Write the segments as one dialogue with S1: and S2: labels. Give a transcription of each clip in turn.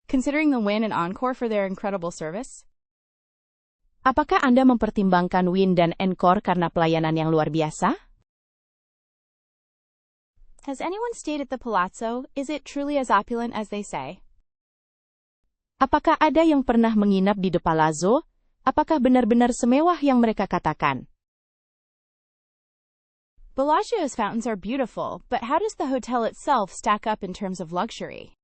S1: considering the Wynn and Encore for their incredible service?
S2: Apakah Anda mempertimbangkan Wynn dan Encore karena pelayanan yang luar biasa?
S1: Has anyone stayed at the Palazzo? Is it truly as opulent as they say?
S2: Apakah ada yang pernah menginap di The Palazzo? Apakah benar-benar semewah yang mereka katakan?
S1: Bellagio's fountains are beautiful, but how does the hotel itself stack up in terms of luxury?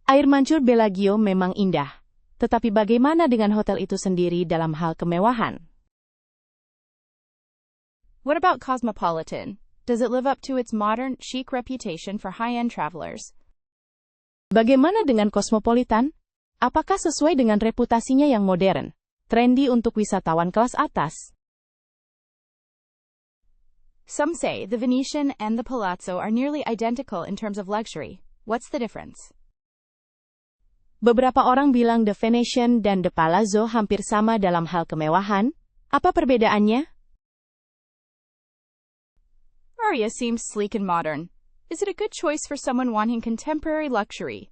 S2: Air mancur Bellagio memang indah, tetapi bagaimana dengan hotel itu sendiri dalam hal kemewahan?
S1: What about Cosmopolitan? Does it live up to its modern, chic reputation for high-end travelers?
S2: Bagaimana dengan Cosmopolitan? Apakah sesuai dengan reputasinya yang modern, trendy untuk wisatawan kelas atas?
S1: Some say the Venetian and the Palazzo are nearly identical in terms of luxury. What's the difference?
S2: Beberapa orang bilang The Venetian dan The Palazzo hampir sama dalam hal kemewahan. Apa perbedaannya?
S1: Aria seems sleek and modern. Is it a good choice for someone wanting contemporary luxury?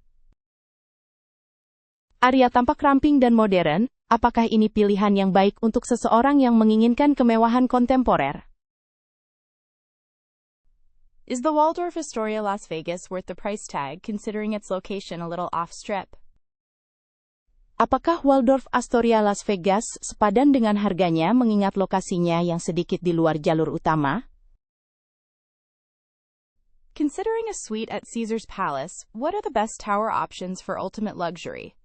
S2: Aria tampak ramping dan modern. Apakah ini pilihan yang baik untuk seseorang yang menginginkan kemewahan kontemporer?
S1: Is the Waldorf Astoria Las Vegas worth the price tag considering its location a little off-strip?
S2: Apakah Waldorf Astoria Las Vegas sepadan dengan harganya mengingat lokasinya yang sedikit di luar jalur utama?
S1: Considering a suite at Caesar's Palace, what are the best tower options for ultimate luxury?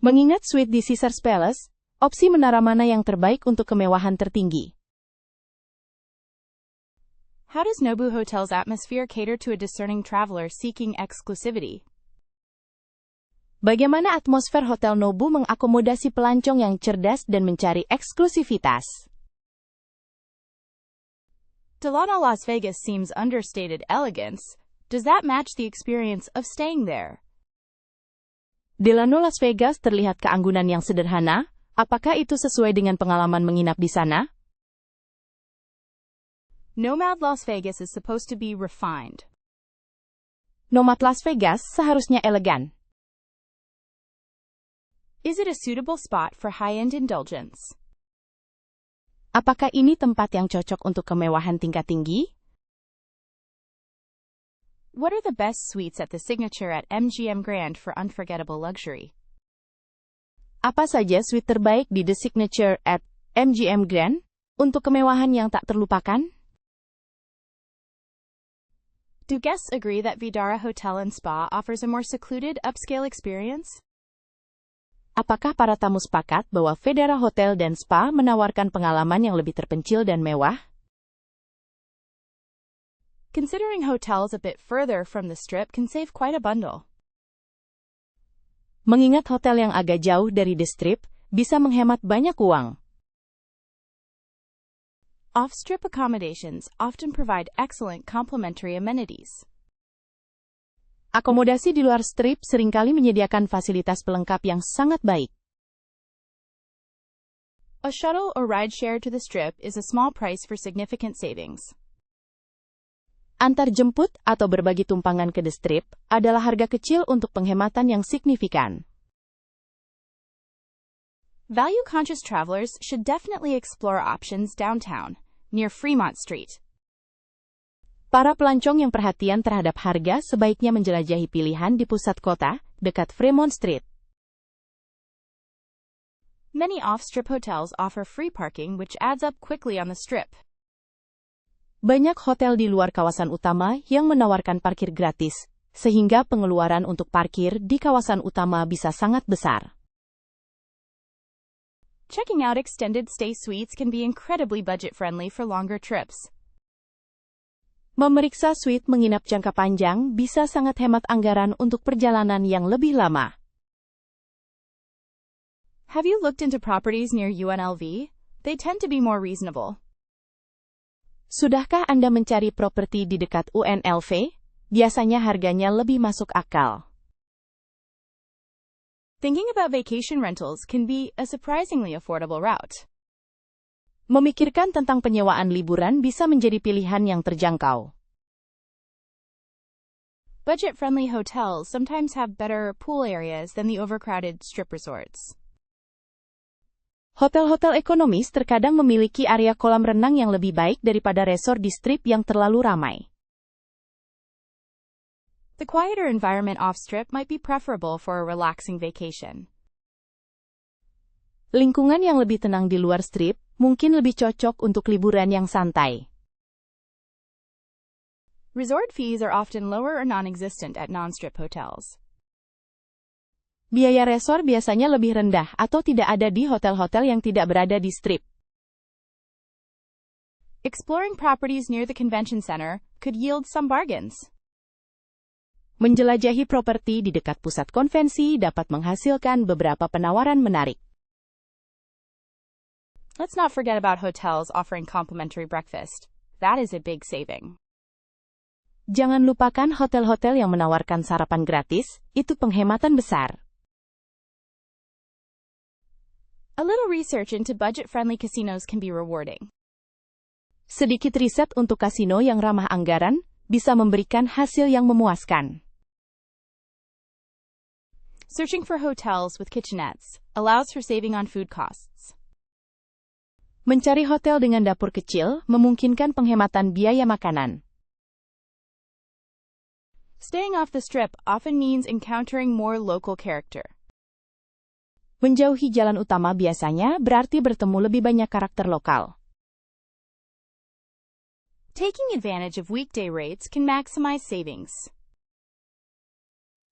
S2: Mengingat suite di Caesar's Palace, opsi menara mana yang terbaik untuk kemewahan tertinggi?
S1: How does Nobu Hotel's atmosphere cater to a discerning traveler seeking exclusivity?
S2: Bagaimana atmosfer Hotel Nobu mengakomodasi pelancong yang cerdas dan mencari eksklusivitas?
S1: Delano Las Vegas seems understated elegance. Does that match the experience of staying there?
S2: Delano Las Vegas terlihat keanggunan yang sederhana. Apakah itu sesuai dengan pengalaman menginap di sana?
S1: Nomad Las Vegas is supposed to be refined.
S2: Nomad Las Vegas seharusnya elegan.
S1: Is it a suitable spot for high-end indulgence?
S2: Apakah ini tempat yang cocok untuk kemewahan tingkat tinggi?
S1: What are the best suites at the Signature at MGM Grand for unforgettable luxury?
S2: Apa saja suite terbaik di The Signature at MGM Grand untuk kemewahan yang tak terlupakan?
S1: Do guests agree that Vdara Hotel and Spa offers a more secluded, upscale experience?
S2: Apakah para tamu sepakat bahwa Vdara Hotel dan Spa menawarkan pengalaman yang lebih terpencil dan mewah?
S1: Considering hotels a bit further from the Strip can save quite a bundle.
S2: Mengingat hotel yang agak jauh dari The Strip, bisa menghemat banyak uang.
S1: Off-Strip accommodations often provide excellent complimentary amenities.
S2: Akomodasi di luar strip seringkali menyediakan fasilitas pelengkap yang sangat baik.
S1: A shuttle or rideshare to the Strip is a small price for significant savings.
S2: Antar jemput atau berbagi tumpangan ke The Strip adalah harga kecil untuk penghematan yang signifikan.
S1: Value-conscious travelers should definitely explore options downtown, near Fremont Street.
S2: Para pelancong yang perhatian terhadap harga sebaiknya menjelajahi pilihan di pusat kota, dekat Fremont Street.
S1: Many off-strip hotels offer free parking which adds up quickly on the Strip.
S2: Banyak hotel di luar kawasan utama yang menawarkan parkir gratis, sehingga pengeluaran untuk parkir di kawasan utama bisa sangat besar.
S1: Checking out extended stay suites can be incredibly budget-friendly for longer trips.
S2: Memeriksa suite menginap jangka panjang bisa sangat hemat anggaran untuk perjalanan yang lebih lama.
S1: Have you looked into properties near UNLV? They tend to be more reasonable.
S2: Sudahkah Anda mencari properti di dekat UNLV? Biasanya harganya lebih masuk akal.
S1: Thinking about vacation rentals can be a surprisingly affordable route.
S2: Memikirkan tentang penyewaan liburan bisa menjadi pilihan yang terjangkau.
S1: Budget-friendly hotels sometimes have better pool areas than the overcrowded strip resorts.
S2: Hotel-hotel ekonomis terkadang memiliki area kolam renang yang lebih baik daripada resor di strip yang terlalu ramai.
S1: The quieter environment off-strip might be preferable for a relaxing vacation.
S2: Lingkungan yang lebih tenang di luar strip mungkin lebih cocok untuk liburan yang santai.
S1: Resort fees are often lower or non-existent at non-strip hotels.
S2: Biaya resor biasanya lebih rendah atau tidak ada di hotel-hotel yang tidak berada di strip.
S1: Exploring properties near the convention center could yield some bargains.
S2: Menjelajahi properti di dekat pusat konvensi dapat menghasilkan beberapa penawaran menarik.
S1: Let's not forget about hotels offering complimentary breakfast. That is a big saving.
S2: Jangan lupakan hotel-hotel yang menawarkan sarapan gratis, itu penghematan besar.
S1: A little research into budget-friendly casinos can be rewarding.
S2: Sedikit riset untuk kasino yang ramah anggaran bisa memberikan hasil yang memuaskan.
S1: Searching for hotels with kitchenettes allows for saving on food costs.
S2: Mencari hotel dengan dapur kecil memungkinkan penghematan biaya makanan.
S1: Staying off the strip often means encountering more local character.
S2: Menjauhi jalan utama biasanya berarti bertemu lebih banyak karakter lokal.
S1: Taking advantage of weekday rates can maximize savings.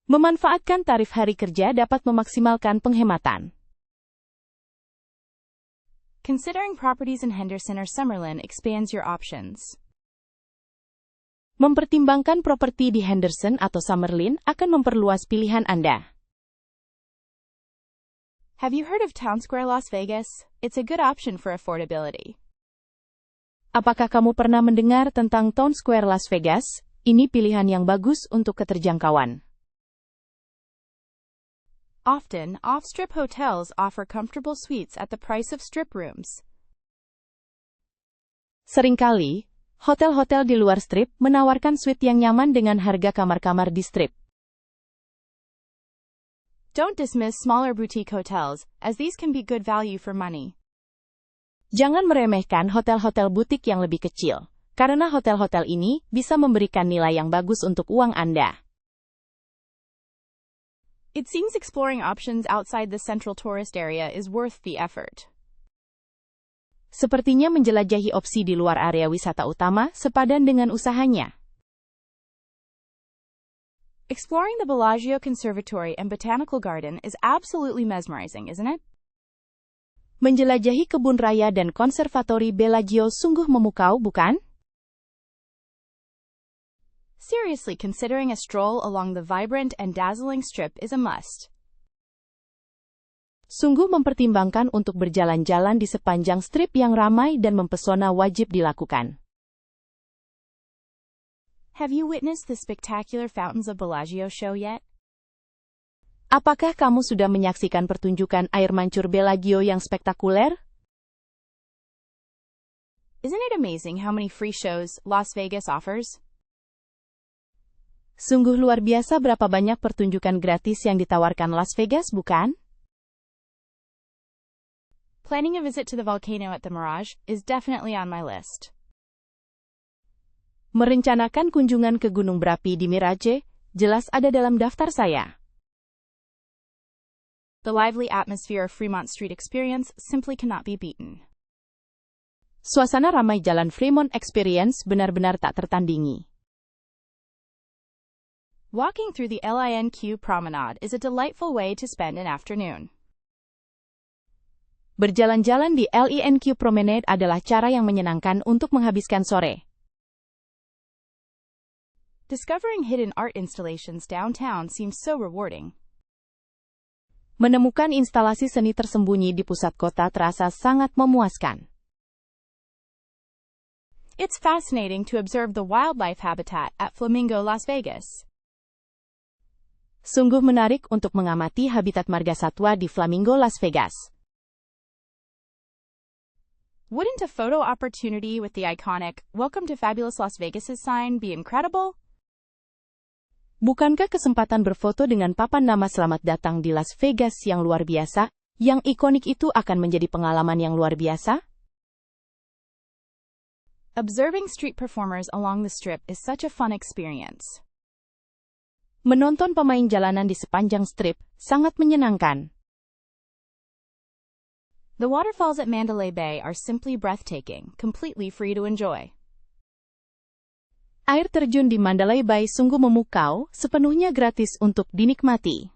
S2: Memanfaatkan tarif hari kerja dapat memaksimalkan penghematan.
S1: Considering properties in Henderson or Summerlin expands your options.
S2: Mempertimbangkan properti di Henderson atau Summerlin akan memperluas pilihan Anda.
S1: Have you heard of Town Square Las Vegas? It's a good option for affordability.
S2: Apakah kamu pernah mendengar tentang Town Square Las Vegas? Ini pilihan yang bagus untuk keterjangkauan.
S1: Often, off-strip hotels offer comfortable suites at the price of strip rooms.
S2: Seringkali, hotel-hotel di luar strip menawarkan suite yang nyaman dengan harga kamar-kamar di strip.
S1: Don't dismiss smaller boutique hotels, as these can be good value for money.
S2: Jangan meremehkan hotel-hotel butik yang lebih kecil, karena hotel-hotel ini bisa memberikan nilai yang bagus untuk uang Anda.
S1: It seems exploring options outside the central tourist area is worth the effort.
S2: Sepertinya menjelajahi opsi di luar area wisata utama sepadan dengan usahanya.
S1: Exploring the Bellagio Conservatory and Botanical Garden is absolutely mesmerizing, isn't it?
S2: Menjelajahi kebun raya dan konservatori Bellagio sungguh memukau, bukan?
S1: Seriously, considering a stroll along the vibrant and dazzling strip is a must.
S2: Sungguh mempertimbangkan untuk berjalan-jalan di sepanjang strip yang ramai dan mempesona wajib dilakukan.
S1: Have you witnessed the spectacular Fountains of Bellagio show yet?
S2: Apakah kamu sudah menyaksikan pertunjukan air mancur Bellagio yang spektakuler?
S1: Isn't it amazing how many free shows Las Vegas offers?
S2: Sungguh luar biasa berapa banyak pertunjukan gratis yang ditawarkan Las Vegas, bukan?
S1: Planning a visit to the volcano at the Mirage is definitely on my list.
S2: Merencanakan kunjungan ke gunung berapi di Mirage, jelas ada dalam daftar saya.
S1: The lively atmosphere of Fremont Street experience simply cannot be beaten.
S2: Suasana ramai Jalan Fremont Experience benar-benar tak tertandingi.
S1: Walking through the LINQ Promenade is a delightful way to spend an afternoon.
S2: Berjalan-jalan di LINQ Promenade adalah cara yang menyenangkan untuk menghabiskan sore.
S1: Discovering hidden art installations downtown seems so rewarding.
S2: Menemukan instalasi seni tersembunyi di pusat kota terasa sangat memuaskan.
S1: It's fascinating to observe the wildlife habitat at Flamingo Las Vegas.
S2: Sungguh menarik untuk mengamati habitat margasatwa di Flamingo Las Vegas.
S1: Wouldn't a photo opportunity with the iconic "Welcome to Fabulous Las Vegas" sign be incredible?
S2: Bukankah kesempatan berfoto dengan papan nama selamat datang di Las Vegas yang luar biasa, yang ikonik itu akan menjadi pengalaman yang luar biasa?
S1: Observing street performers along the strip is such a fun experience.
S2: Menonton pemain jalanan di sepanjang strip sangat menyenangkan.
S1: The waterfalls at Mandalay Bay are simply breathtaking, completely free to enjoy.
S2: Air terjun di Mandalay Bay sungguh memukau, sepenuhnya gratis untuk dinikmati.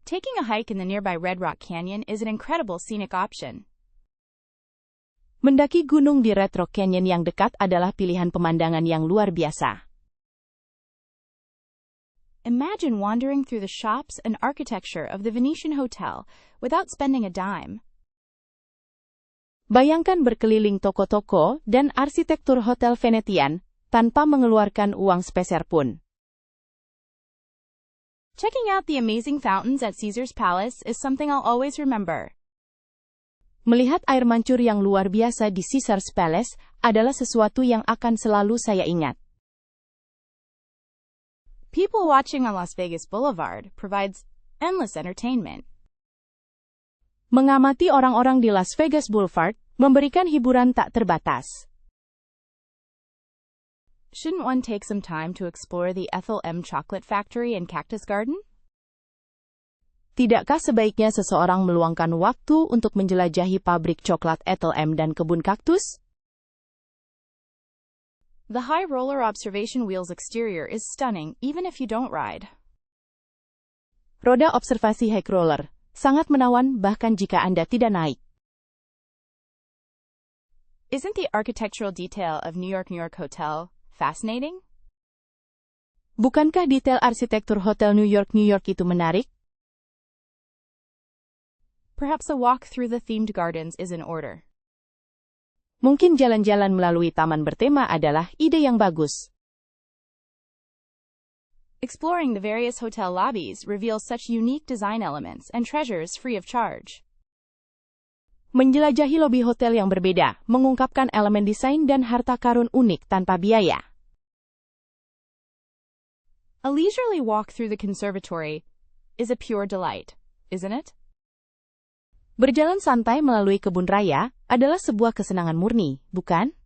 S1: Taking a hike in the nearby Red Rock Canyon is an incredible scenic option.
S2: Mendaki gunung di Red Rock Canyon yang dekat adalah pilihan pemandangan yang luar biasa.
S1: Imagine wandering through the shops and architecture of the Venetian Hotel without spending a dime.
S2: Bayangkan berkeliling toko-toko dan arsitektur Hotel Venetian tanpa mengeluarkan uang sepeser pun.
S1: Checking out the amazing fountains at Caesar's Palace is something I'll always remember.
S2: Melihat air mancur yang luar biasa di Caesar's Palace adalah sesuatu yang akan selalu saya ingat.
S1: People watching on Las Vegas Boulevard provides endless entertainment.
S2: Mengamati orang-orang di Las Vegas Boulevard memberikan hiburan tak terbatas.
S1: Shouldn't one take some time to explore the Ethel M. Chocolate Factory and Cactus Garden?
S2: Tidakkah sebaiknya seseorang meluangkan waktu untuk menjelajahi pabrik coklat Ethel M dan kebun kaktus?
S1: The high roller observation wheel's exterior is stunning even if you don't ride.
S2: Roda observasi high roller sangat menawan bahkan jika Anda tidak naik.
S1: Isn't the architectural detail of New York Hotel fascinating?
S2: Bukankah detail arsitektur Hotel New York itu menarik?
S1: Perhaps a walk through the themed gardens is in order.
S2: Mungkin jalan-jalan melalui taman bertema adalah ide yang bagus.
S1: Exploring the various hotel lobbies reveals such unique design elements and treasures free of charge.
S2: Menjelajahi lobi hotel yang berbeda, mengungkapkan elemen desain dan harta karun unik tanpa biaya.
S1: A leisurely walk through the conservatory is a pure delight, isn't it?
S2: Berjalan santai melalui kebun raya adalah sebuah kesenangan murni, bukan?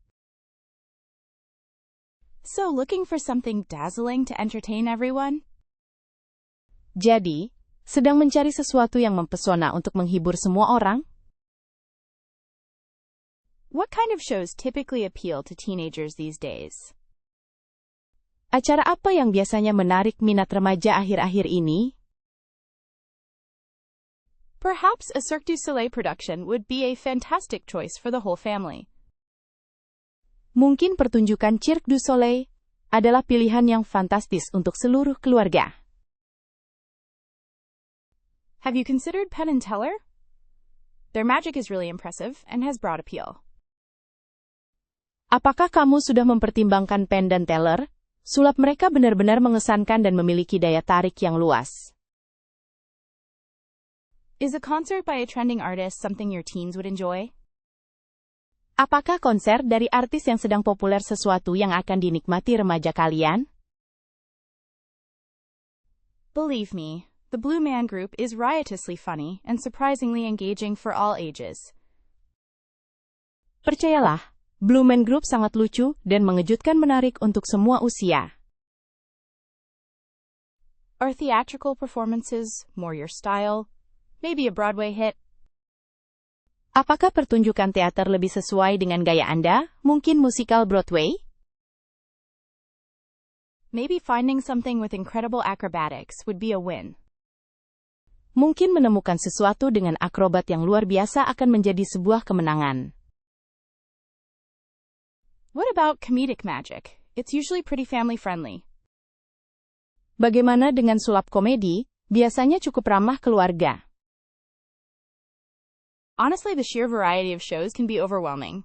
S1: So looking for something dazzling to entertain everyone?
S2: Jadi, sedang mencari sesuatu yang mempesona untuk menghibur semua orang?
S1: What kind of shows typically appeal to teenagers these days?
S2: Acara apa yang biasanya menarik minat remaja akhir-akhir ini?
S1: Perhaps a Cirque du Soleil production would be a fantastic choice for the whole family.
S2: Mungkin pertunjukan Cirque du Soleil adalah pilihan yang fantastis untuk seluruh keluarga.
S1: Have you considered Penn and Teller? Their magic is really impressive and has broad appeal.
S2: Apakah kamu sudah mempertimbangkan Penn dan Teller? Sulap mereka benar-benar mengesankan dan memiliki daya tarik yang luas.
S1: Is a concert by a trending artist something your teens would enjoy?
S2: Apakah konser dari artis yang sedang populer sesuatu yang akan dinikmati remaja kalian?
S1: Believe me, the Blue Man Group is riotously funny and surprisingly engaging for all ages.
S2: Percayalah, Blue Man Group sangat lucu dan mengejutkan menarik untuk semua usia.
S1: Are theatrical performances more your style? Maybe a Broadway hit?
S2: Apakah pertunjukan teater lebih sesuai dengan gaya Anda? Mungkin musikal Broadway?
S1: Maybe finding something with incredible acrobatics would be a win.
S2: Mungkin menemukan sesuatu dengan akrobat yang luar biasa akan menjadi sebuah kemenangan.
S1: What about comedic magic? It's usually pretty family-friendly.
S2: Bagaimana dengan sulap komedi? Biasanya cukup ramah keluarga.
S1: Honestly, the sheer variety of shows can be overwhelming.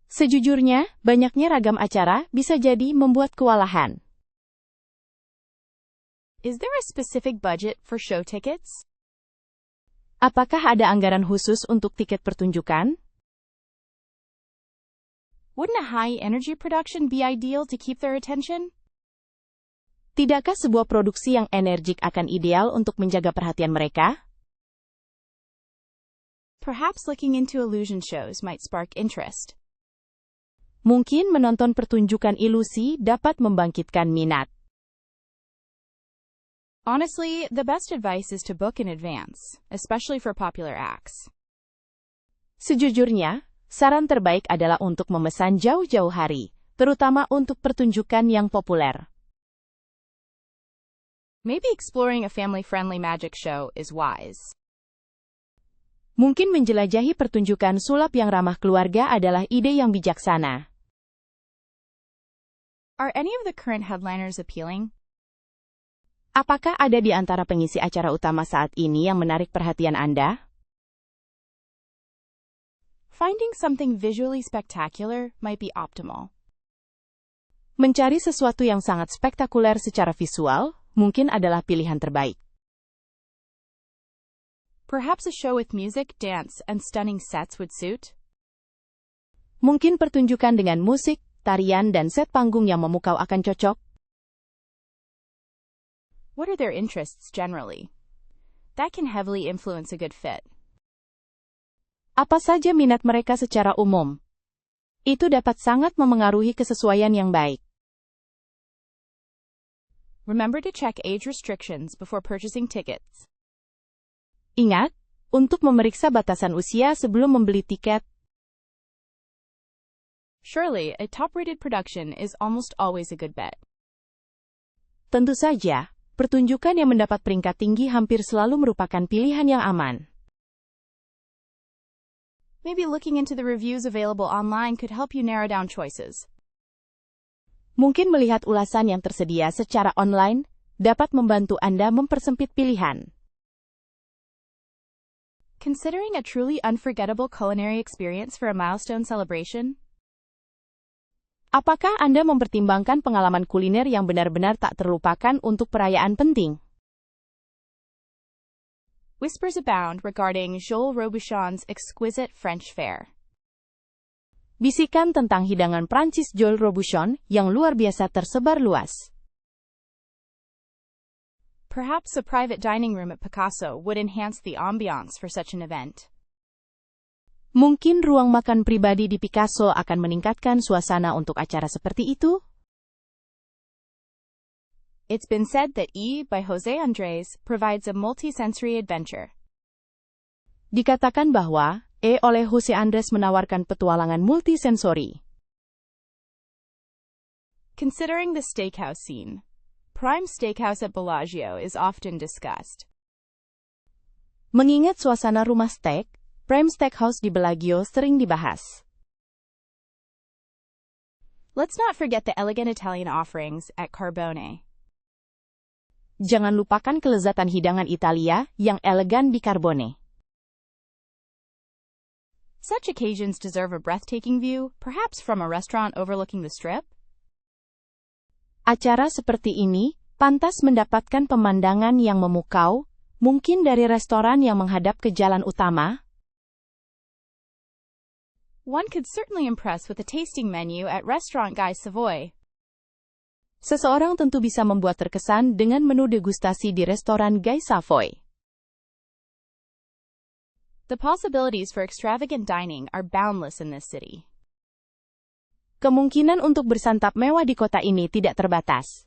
S2: Sejujurnya, banyaknya ragam acara bisa jadi membuat kewalahan.
S1: Is there a specific budget for show tickets?
S2: Apakah ada anggaran khusus untuk tiket pertunjukan?
S1: Wouldn't a high-energy production be ideal to keep their attention?
S2: Tidakkah sebuah produksi yang energik akan ideal untuk menjaga perhatian mereka?
S1: Perhaps looking into illusion shows might spark interest.
S2: Mungkin menonton pertunjukan ilusi dapat membangkitkan minat.
S1: Honestly, the best advice is to book in advance, especially for popular acts.
S2: Sejujurnya, saran terbaik adalah untuk memesan jauh-jauh hari, terutama untuk pertunjukan yang populer.
S1: Maybe exploring a family-friendly magic show is wise.
S2: Mungkin menjelajahi pertunjukan sulap yang ramah keluarga adalah ide yang bijaksana.
S1: Are any of the current headliners appealing?
S2: Apakah ada di antara pengisi acara utama saat ini yang menarik perhatian Anda?
S1: Finding something visually spectacular might be optimal.
S2: Mencari sesuatu yang sangat spektakuler secara visual mungkin adalah pilihan terbaik.
S1: Perhaps a show with music, dance, and stunning sets would suit?
S2: Mungkin pertunjukan dengan musik, tarian, dan set panggung yang memukau akan cocok.
S1: What are their interests generally? That can heavily influence a good fit.
S2: Apa saja minat mereka secara umum? Itu dapat sangat memengaruhi kesesuaian yang baik.
S1: Remember to check age restrictions before purchasing tickets.
S2: Ingat, untuk memeriksa batasan usia sebelum membeli tiket.
S1: Surely, a top-rated production is almost always a good bet.
S2: Tentu saja, pertunjukan yang mendapat peringkat tinggi hampir selalu merupakan pilihan yang aman.
S1: Maybe looking into the reviews available online could help you narrow down choices.
S2: Mungkin melihat ulasan yang tersedia secara online dapat membantu Anda mempersempit pilihan.
S1: Considering a truly unforgettable culinary experience for a milestone celebration?
S2: Apakah Anda mempertimbangkan pengalaman kuliner yang benar-benar tak terlupakan untuk perayaan penting?
S1: Whispers abound regarding Joël Robuchon's exquisite French fare.
S2: Bisikan tentang hidangan Prancis Joël Robuchon yang luar biasa tersebar luas.
S1: Perhaps a private dining room at Picasso would enhance the ambiance for such an event.
S2: Mungkin ruang makan pribadi di Picasso akan meningkatkan suasana untuk acara seperti itu?
S1: It's been said that E by José Andrés provides a multi-sensory adventure.
S2: Dikatakan bahwa E oleh José Andrés menawarkan petualangan multisensori.
S1: Considering the steakhouse scene, Prime Steakhouse at Bellagio is often discussed.
S2: Mengingat suasana rumah steak, Prime Steakhouse di Bellagio sering dibahas.
S1: Let's not forget the elegant Italian offerings at Carbone.
S2: Jangan lupakan kelezatan hidangan Italia yang elegan di Carbone.
S1: Such occasions deserve a breathtaking view, perhaps from a restaurant overlooking the strip.
S2: Acara seperti ini pantas mendapatkan pemandangan yang memukau, mungkin dari restoran yang menghadap ke jalan utama.
S1: One could certainly impress with a tasting menu at Restaurant Guy Savoy.
S2: Seseorang tentu bisa membuat terkesan dengan menu degustasi di restoran Guy Savoy.
S1: The possibilities for extravagant dining are boundless in this city.
S2: Kemungkinan untuk bersantap mewah di kota ini tidak terbatas.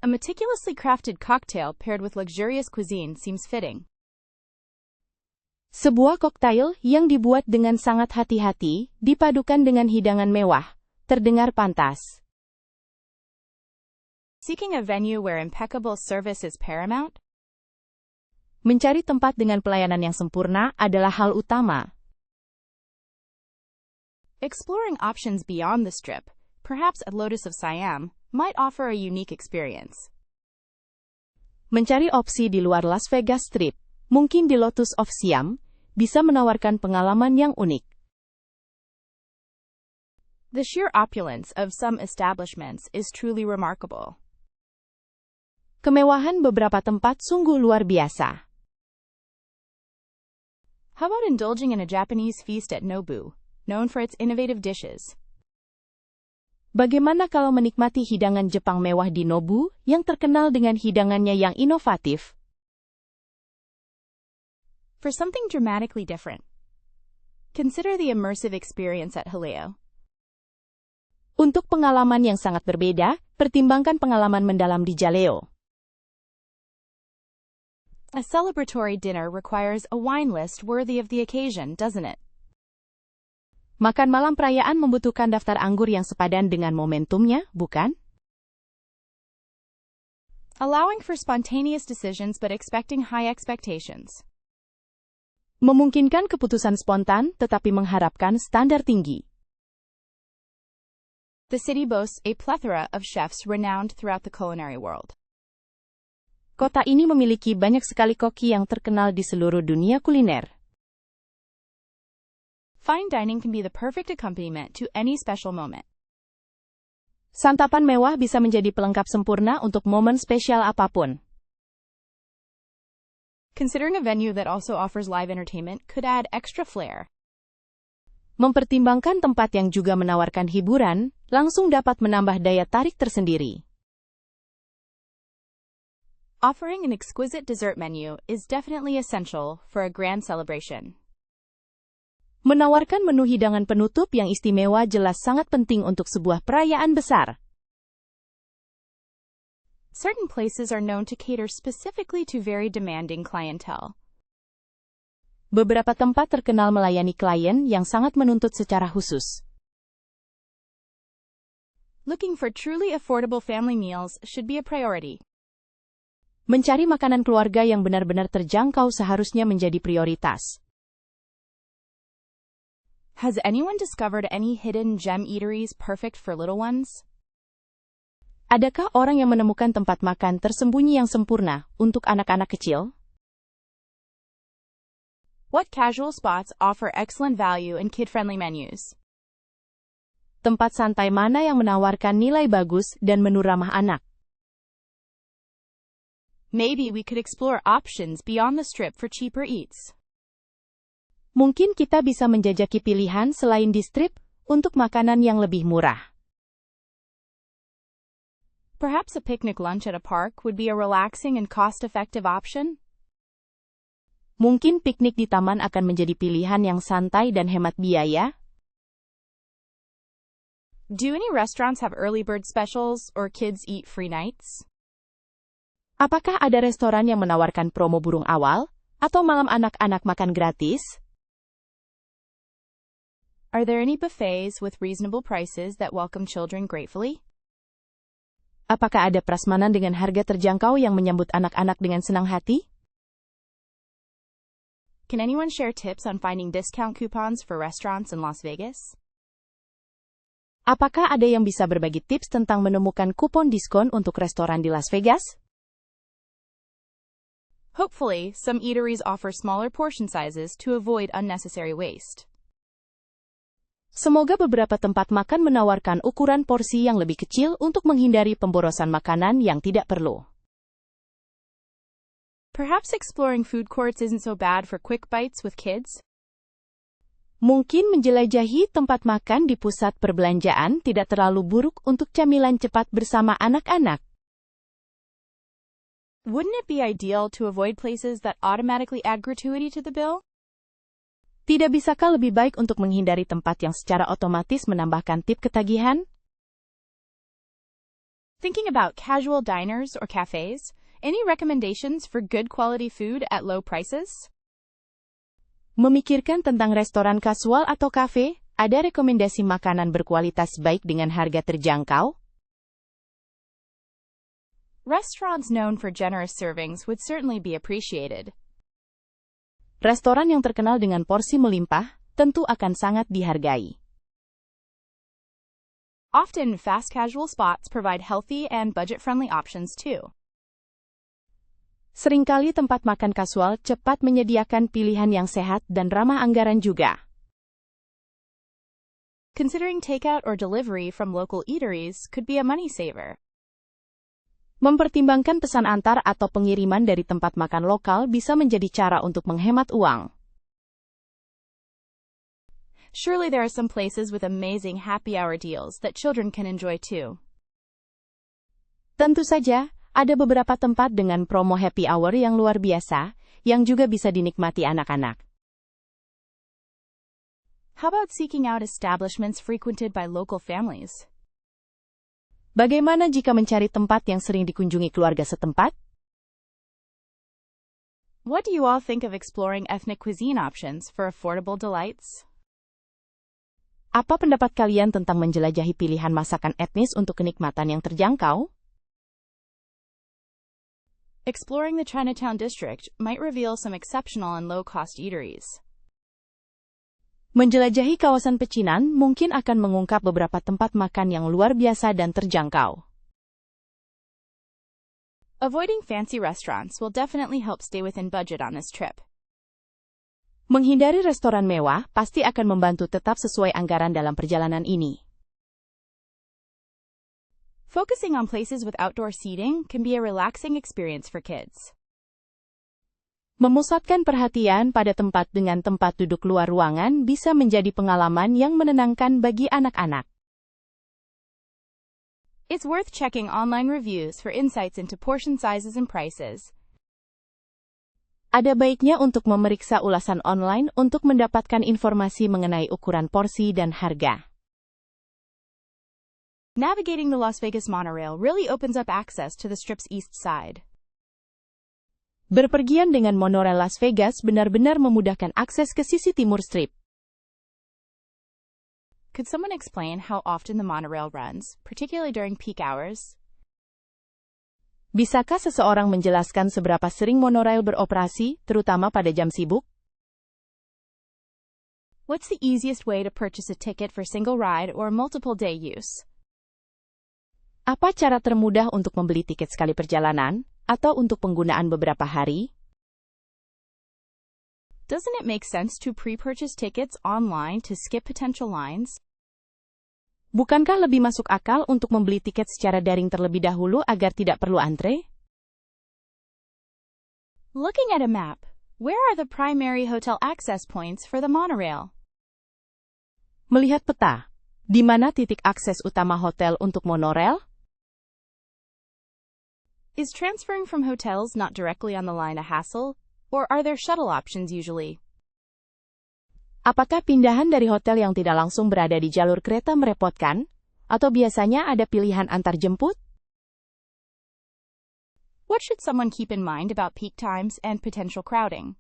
S1: A meticulously crafted cocktail paired with luxurious cuisine seems fitting.
S2: Sebuah koktail yang dibuat dengan sangat hati-hati, dipadukan dengan hidangan mewah, terdengar pantas.
S1: Seeking a venue where impeccable service is paramount?
S2: Mencari tempat dengan pelayanan yang sempurna adalah hal utama.
S1: Exploring options beyond the Strip, perhaps at Lotus of Siam, might offer a unique experience.
S2: Mencari opsi di luar Las Vegas Strip, mungkin di Lotus of Siam, bisa menawarkan pengalaman yang unik.
S1: The sheer opulence of some establishments is truly remarkable.
S2: Kemewahan beberapa tempat sungguh luar biasa.
S1: How about indulging in a Japanese feast at Nobu, known for its innovative dishes.
S2: Bagaimana kalau menikmati hidangan Jepang mewah di Nobu yang terkenal dengan hidangannya yang inovatif?
S1: For something dramatically different, consider the immersive experience at Haleo.
S2: Untuk pengalaman yang sangat berbeda, pertimbangkan pengalaman mendalam di Jaleo.
S1: A celebratory dinner requires a wine list worthy of the occasion, doesn't it?
S2: Makan malam perayaan membutuhkan daftar anggur yang sepadan dengan momentumnya, bukan?
S1: Allowing for spontaneous decisions but expecting high expectations.
S2: Memungkinkan keputusan spontan tetapi mengharapkan standar tinggi.
S1: The city boasts a plethora of chefs renowned throughout the culinary world.
S2: Kota ini memiliki banyak sekali koki yang terkenal di seluruh dunia kuliner.
S1: Fine dining can be the perfect accompaniment to any special moment.
S2: Santapan mewah bisa menjadi pelengkap sempurna untuk momen spesial apapun.
S1: Considering a venue that also offers live entertainment could add extra flair.
S2: Mempertimbangkan tempat yang juga menawarkan hiburan, langsung dapat menambah daya tarik tersendiri.
S1: Offering an exquisite dessert menu is definitely essential for a grand celebration.
S2: Menawarkan menu hidangan penutup yang istimewa jelas sangat penting untuk sebuah perayaan besar.
S1: Certain places are known to cater specifically to very demanding clientele.
S2: Beberapa tempat terkenal melayani klien yang sangat menuntut secara khusus.
S1: Looking for truly affordable family meals should be a priority.
S2: Mencari makanan keluarga yang benar-benar terjangkau seharusnya menjadi prioritas.
S1: Has anyone discovered any hidden gem eateries perfect for little ones?
S2: Adakah orang yang menemukan tempat makan tersembunyi yang sempurna untuk anak-anak kecil?
S1: What casual spots offer excellent value and kid-friendly menus?
S2: Tempat santai mana yang menawarkan nilai bagus dan menu ramah anak?
S1: Maybe we could explore options beyond the strip for cheaper eats.
S2: Mungkin kita bisa menjajaki pilihan selain di strip untuk makanan yang lebih murah.
S1: Perhaps a picnic lunch at a park would be a relaxing and cost-effective option?
S2: Mungkin piknik di taman akan menjadi pilihan yang santai dan hemat biaya.
S1: Do any restaurants have early bird specials or kids eat free nights?
S2: Apakah ada restoran yang menawarkan promo burung awal atau malam anak-anak makan gratis?
S1: Are there any buffets with reasonable prices that welcome children gratefully?
S2: Apakah ada prasmanan dengan harga terjangkau yang menyambut anak-anak dengan senang hati?
S1: Can anyone share tips on finding discount coupons for restaurants in Las Vegas?
S2: Apakah ada yang bisa berbagi tips tentang menemukan kupon diskon untuk restoran di Las Vegas?
S1: Hopefully, some eateries offer smaller portion sizes to avoid unnecessary waste.
S2: Semoga beberapa tempat makan menawarkan ukuran porsi yang lebih kecil untuk menghindari pemborosan makanan yang tidak perlu.
S1: Perhaps exploring food courts isn't so bad for quick bites with kids?
S2: Mungkin menjelajahi tempat makan di pusat perbelanjaan tidak terlalu buruk untuk camilan cepat bersama anak-anak.
S1: Wouldn't it be ideal to avoid places that automatically add gratuity to the bill?
S2: Tidak bisakah lebih baik untuk menghindari tempat yang secara otomatis menambahkan tip ketagihan?
S1: Thinking about casual diners or cafes, any recommendations for good quality food at low prices?
S2: Memikirkan tentang restoran kasual atau kafe, ada rekomendasi makanan berkualitas baik dengan harga terjangkau?
S1: Restaurants known for generous servings would certainly be appreciated.
S2: Restoran yang terkenal dengan porsi melimpah, tentu akan sangat dihargai.
S1: Often, fast casual spots provide healthy and budget-friendly options too.
S2: Seringkali tempat makan kasual cepat menyediakan pilihan yang sehat dan ramah anggaran juga.
S1: Considering takeout or delivery from local eateries could be a money saver.
S2: Mempertimbangkan pesan antar atau pengiriman dari tempat makan lokal bisa menjadi cara untuk menghemat uang.
S1: Surely there are some places with amazing happy hour deals that children can enjoy too.
S2: Tentu saja, ada beberapa tempat dengan promo happy hour yang luar biasa, yang juga bisa dinikmati anak-anak.
S1: How about seeking out establishments frequented by local families?
S2: Bagaimana jika mencari tempat yang sering dikunjungi keluarga setempat?
S1: What do you all think of exploring ethnic cuisine options for affordable delights?
S2: Apa pendapat kalian tentang menjelajahi pilihan masakan etnis untuk kenikmatan yang terjangkau?
S1: Exploring the Chinatown district might reveal some exceptional and low-cost eateries.
S2: Menjelajahi kawasan pecinan mungkin akan mengungkap beberapa tempat makan yang luar biasa dan terjangkau.
S1: Avoiding fancy restaurants will definitely help stay within budget on this trip.
S2: Menghindari restoran mewah pasti akan membantu tetap sesuai anggaran dalam perjalanan ini.
S1: Focusing on places with outdoor seating can be a relaxing experience for kids.
S2: Memusatkan perhatian pada tempat dengan tempat duduk luar ruangan bisa menjadi pengalaman yang menenangkan bagi anak-anak.
S1: It's worth checking online reviews for insights into portion sizes and prices.
S2: Ada baiknya untuk memeriksa ulasan online untuk mendapatkan informasi mengenai ukuran porsi dan harga.
S1: Navigating the Las Vegas monorail really opens up access to the Strip's east side.
S2: Berpergian dengan monorail Las Vegas benar-benar memudahkan akses ke sisi timur Strip.
S1: Could someone explain how often the monorail runs, particularly during peak hours?
S2: Bisakah seseorang menjelaskan seberapa sering monorail beroperasi, terutama pada jam sibuk?
S1: What's the easiest way to purchase a ticket for single ride or multiple day use?
S2: Apa cara termudah untuk membeli tiket sekali perjalanan, atau untuk penggunaan beberapa hari?
S1: Doesn't it make sense to pre-purchase tickets online to skip potential lines?
S2: Bukankah lebih masuk akal untuk membeli tiket secara daring terlebih dahulu agar tidak perlu antre?
S1: Looking at a map, where are the primary hotel access points for the monorail?
S2: Melihat peta, di mana titik akses utama hotel untuk monorail?
S1: Is transferring from hotels not directly on the line a hassle, or are there shuttle options usually?
S2: Apakah pindahan dari hotel yang tidak langsung berada di jalur kereta merepotkan, atau biasanya ada pilihan antar jemput?
S1: What should someone keep in mind about peak times and potential crowding?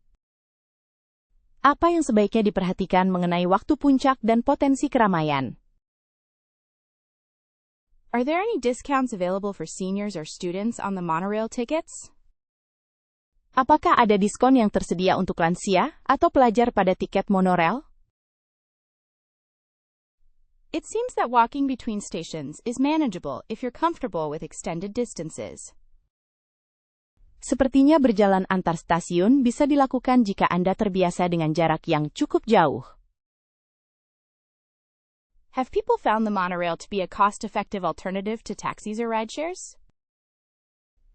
S2: Apa yang sebaiknya diperhatikan mengenai waktu puncak dan potensi keramaian?
S1: Are there any discounts available for seniors or students on the monorail tickets?
S2: Apakah ada diskon yang tersedia untuk lansia atau pelajar pada tiket monorail?
S1: It seems that walking between stations is manageable if you're comfortable with extended distances.
S2: Sepertinya berjalan antar stasiun bisa dilakukan jika Anda terbiasa dengan jarak yang cukup jauh.
S1: Have people found the monorail to be a cost-effective alternative to taxis or rideshares?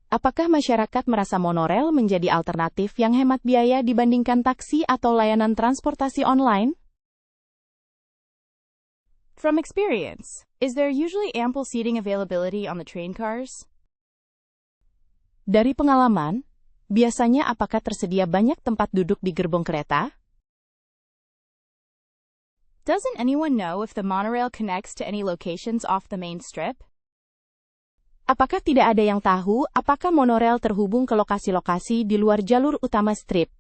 S2: Apakah masyarakat merasa monorail menjadi alternatif yang hemat biaya dibandingkan taksi atau layanan transportasi online?
S1: From experience, is there usually ample seating availability on the train cars?
S2: Dari pengalaman, biasanya apakah tersedia banyak tempat duduk di gerbong kereta?
S1: Doesn't anyone know if the monorail connects to any locations off the main strip?
S2: Apakah tidak ada yang tahu apakah monorail terhubung ke lokasi-lokasi di luar jalur utama strip?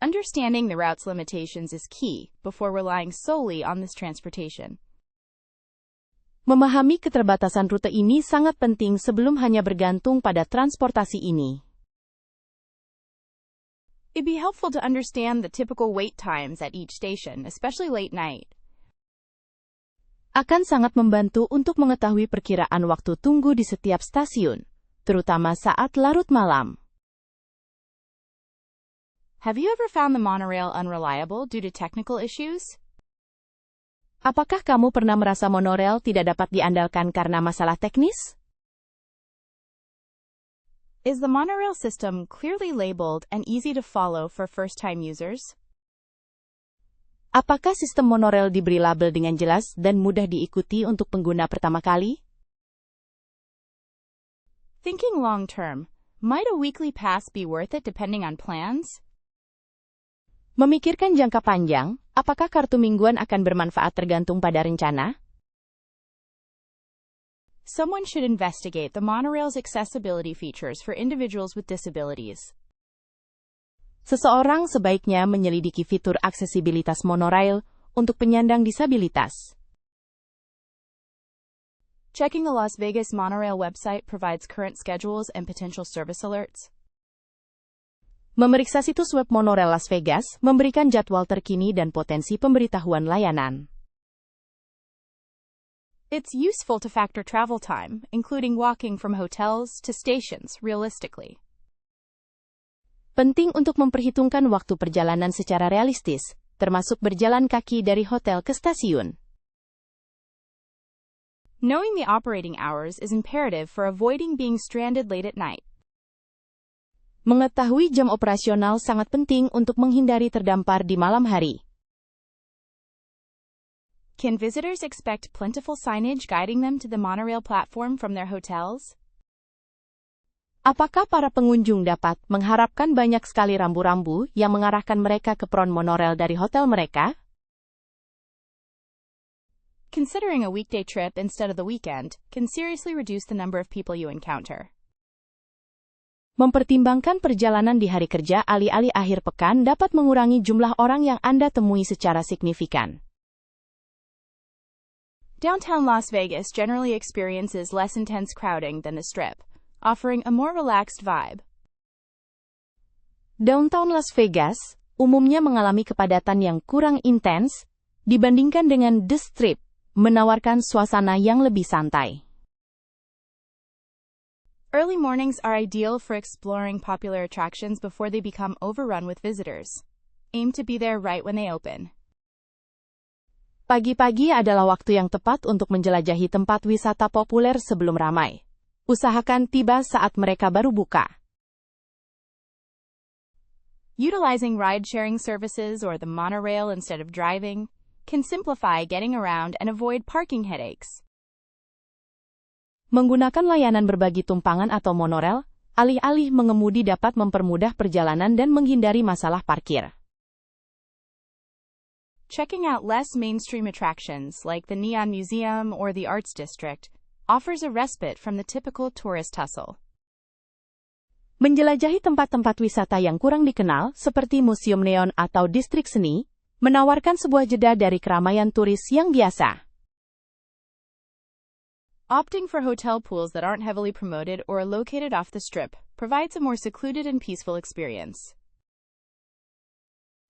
S1: Understanding the route's limitations is key before relying solely on this transportation.
S2: Memahami keterbatasan rute ini sangat penting sebelum hanya bergantung pada transportasi ini.
S1: It'd be helpful to understand the typical wait times at each station, especially late night.
S2: Akan sangat membantu untuk mengetahui perkiraan waktu tunggu di setiap stasiun, terutama saat larut malam.
S1: Have you ever found the monorail unreliable due to technical issues?
S2: Apakah kamu pernah merasa monorail tidak dapat diandalkan karena masalah teknis?
S1: Is the monorail system clearly labeled and easy to follow for first-time users?
S2: Apakah sistem monorail diberi label dengan jelas dan mudah diikuti untuk pengguna pertama kali?
S1: Thinking long term, might a weekly pass be worth it depending on plans?
S2: Memikirkan jangka panjang, apakah kartu mingguan akan bermanfaat tergantung pada rencana?
S1: Someone should investigate the monorail's accessibility features for individuals with disabilities.
S2: Seseorang sebaiknya menyelidiki fitur aksesibilitas monorail untuk penyandang disabilitas.
S1: Checking the Las Vegas monorail website provides current schedules and potential service alerts.
S2: Memeriksa situs web monorail Las Vegas memberikan jadwal terkini dan potensi pemberitahuan layanan.
S1: It's useful to factor travel time, including walking from hotels to stations, realistically.
S2: Penting untuk memperhitungkan waktu perjalanan secara realistis, termasuk berjalan kaki dari hotel ke stasiun.
S1: Knowing the operating hours is imperative for avoiding being stranded late at night.
S2: Mengetahui jam operasional sangat penting untuk menghindari terdampar di malam hari.
S1: Can visitors expect plentiful signage guiding them to the monorail platform from their hotels?
S2: Apakah para pengunjung dapat mengharapkan banyak sekali rambu-rambu yang mengarahkan mereka ke peron monorail dari hotel mereka?
S1: Considering a weekday trip instead of the weekend can seriously reduce the number of people you encounter.
S2: Mempertimbangkan perjalanan di hari kerja alih-alih akhir pekan dapat mengurangi jumlah orang yang Anda temui secara signifikan.
S1: Downtown Las Vegas generally experiences less intense crowding than the Strip, offering a more relaxed vibe.
S2: Downtown Las Vegas umumnya mengalami kepadatan yang kurang intens dibandingkan dengan The Strip, menawarkan suasana yang lebih santai.
S1: Early mornings are ideal for exploring popular attractions before they become overrun with visitors. Aim to be there right when they open.
S2: Pagi-pagi adalah waktu yang tepat untuk menjelajahi tempat wisata populer sebelum ramai. Usahakan tiba saat mereka baru buka.
S1: Utilizing ride-sharing services or the monorail instead of driving can simplify getting around and avoid parking headaches.
S2: Menggunakan layanan berbagi tumpangan atau monorail, alih-alih mengemudi dapat mempermudah perjalanan dan menghindari masalah parkir.
S1: Checking out less mainstream attractions like the Neon Museum or the Arts District offers a respite from the typical tourist hustle.
S2: Menjelajahi tempat-tempat wisata yang kurang dikenal, seperti Museum Neon atau Distrik Seni, menawarkan sebuah jeda dari keramaian turis yang biasa.
S1: Opting for hotel pools that aren't heavily promoted or are located off the Strip provides a more secluded and peaceful experience.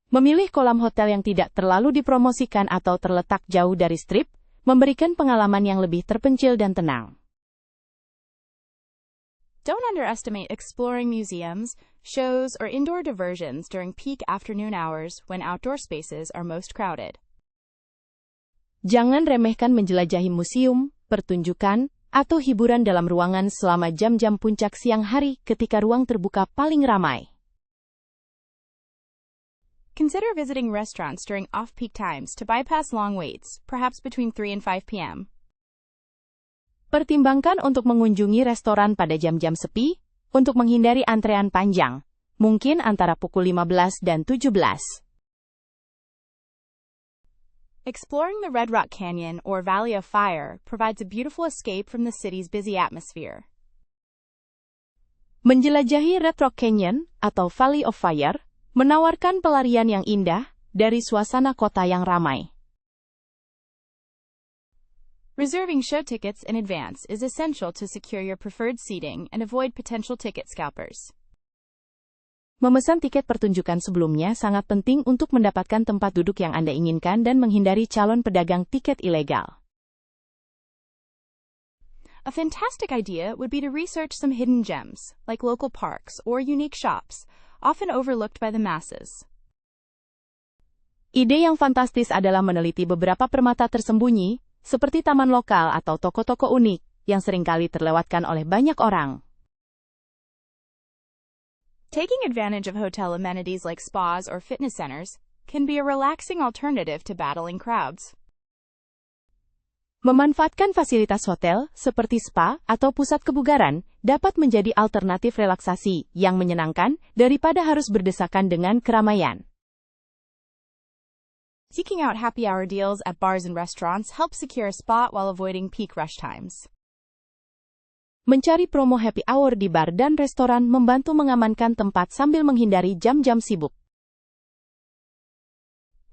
S2: Memilih kolam hotel yang tidak terlalu dipromosikan atau terletak jauh dari Strip, memberikan pengalaman yang lebih terpencil dan tenang.
S1: Don't underestimate exploring museums, shows, or indoor diversions during peak afternoon hours when outdoor spaces are most crowded.
S2: Jangan remehkan menjelajahi museum, pertunjukan, atau hiburan dalam ruangan selama jam-jam puncak siang hari ketika ruang terbuka paling ramai.
S1: Consider visiting restaurants during off-peak times to bypass long waits, perhaps between 3 and 5 p.m.
S2: Pertimbangkan untuk mengunjungi restoran pada jam-jam sepi, untuk menghindari antrean panjang, mungkin antara pukul 15 dan 17.
S1: Exploring the Red Rock Canyon or Valley of Fire provides a beautiful escape from the city's busy atmosphere.
S2: Menjelajahi Red Rock Canyon atau Valley of Fire menawarkan pelarian yang indah dari suasana kota yang ramai.
S1: Reserving show tickets in advance is essential to secure your preferred seating and avoid potential ticket scalpers.
S2: Memesan tiket pertunjukan sebelumnya sangat penting untuk mendapatkan tempat duduk yang Anda inginkan dan menghindari calon pedagang tiket ilegal.
S1: A fantastic idea would be to research some hidden gems, like local parks or unique shops, often overlooked by the masses.
S2: Ide yang fantastis adalah meneliti beberapa permata tersembunyi, seperti taman lokal atau toko-toko unik, yang seringkali terlewatkan oleh banyak orang.
S1: Taking advantage of hotel amenities like spas or fitness centers can be a relaxing alternative to battling crowds.
S2: Memanfaatkan fasilitas hotel, seperti spa atau pusat kebugaran, dapat menjadi alternatif relaksasi yang menyenangkan daripada harus berdesakan dengan keramaian.
S1: Seeking out happy hour deals at bars and restaurants helps secure a spot while avoiding peak rush times.
S2: Mencari promo happy hour di bar dan restoran membantu mengamankan tempat sambil menghindari jam-jam sibuk.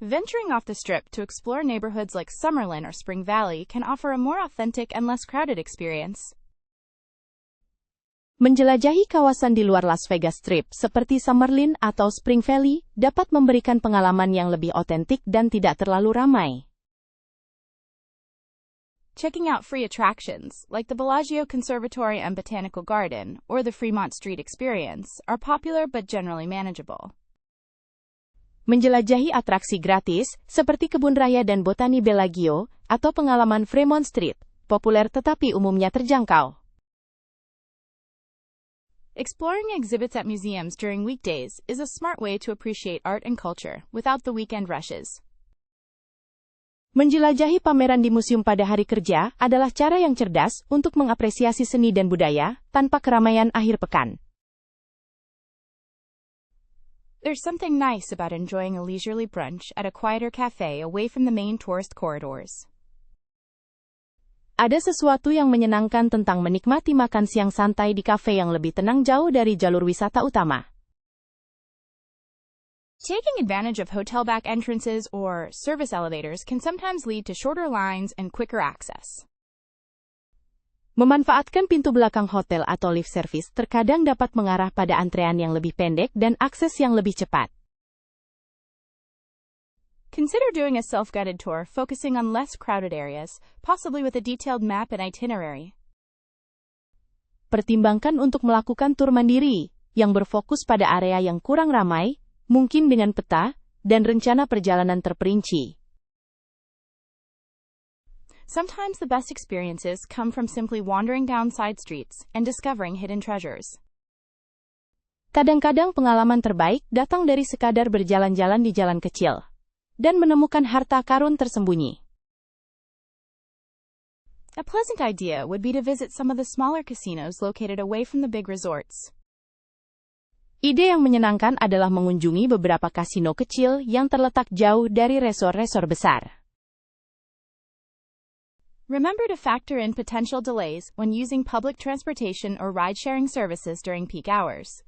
S1: Venturing off the strip to explore neighborhoods like Summerlin or Spring Valley can offer a more authentic and less crowded experience.
S2: Menjelajahi kawasan di luar Las Vegas Strip seperti Summerlin atau Spring Valley dapat memberikan pengalaman yang lebih otentik dan tidak terlalu ramai.
S1: Checking out free attractions, like the Bellagio Conservatory and Botanical Garden, or the Fremont Street Experience, are popular but generally manageable.
S2: Menjelajahi atraksi gratis, seperti Kebun Raya dan Botani Bellagio, atau pengalaman Fremont Street, populer tetapi umumnya terjangkau.
S1: Exploring exhibits at museums during weekdays is a smart way to appreciate art and culture without the weekend rushes.
S2: Menjelajahi pameran di museum pada hari kerja adalah cara yang cerdas untuk mengapresiasi seni dan budaya tanpa keramaian akhir pekan.
S1: There's something nice about enjoying a leisurely brunch at a quieter cafe away from the main tourist corridors.
S2: Ada sesuatu yang menyenangkan tentang menikmati makan siang santai di kafe yang lebih tenang jauh dari jalur wisata utama.
S1: Taking advantage of hotel back entrances or service elevators can sometimes lead to shorter lines and quicker access.
S2: Memanfaatkan pintu belakang hotel atau lift service terkadang dapat mengarah pada antrean yang lebih pendek dan akses yang lebih cepat.
S1: Consider doing a self-guided tour focusing on less crowded areas, possibly with a detailed map and itinerary.
S2: Pertimbangkan untuk melakukan tur mandiri yang berfokus pada area yang kurang ramai, mungkin dengan peta dan rencana perjalanan terperinci.
S1: Sometimes the best experiences come from simply wandering down side streets and discovering hidden treasures.
S2: Kadang-kadang pengalaman terbaik datang dari sekadar berjalan-jalan di jalan kecil dan menemukan harta karun tersembunyi.
S1: A pleasant idea would be to visit some of the smaller casinos located away from the big resorts.
S2: Ide yang menyenangkan adalah mengunjungi beberapa kasino kecil yang terletak jauh dari resor-resor besar.
S1: Remember to factor in potential delays when using public transportation or ride-sharing services during peak hours.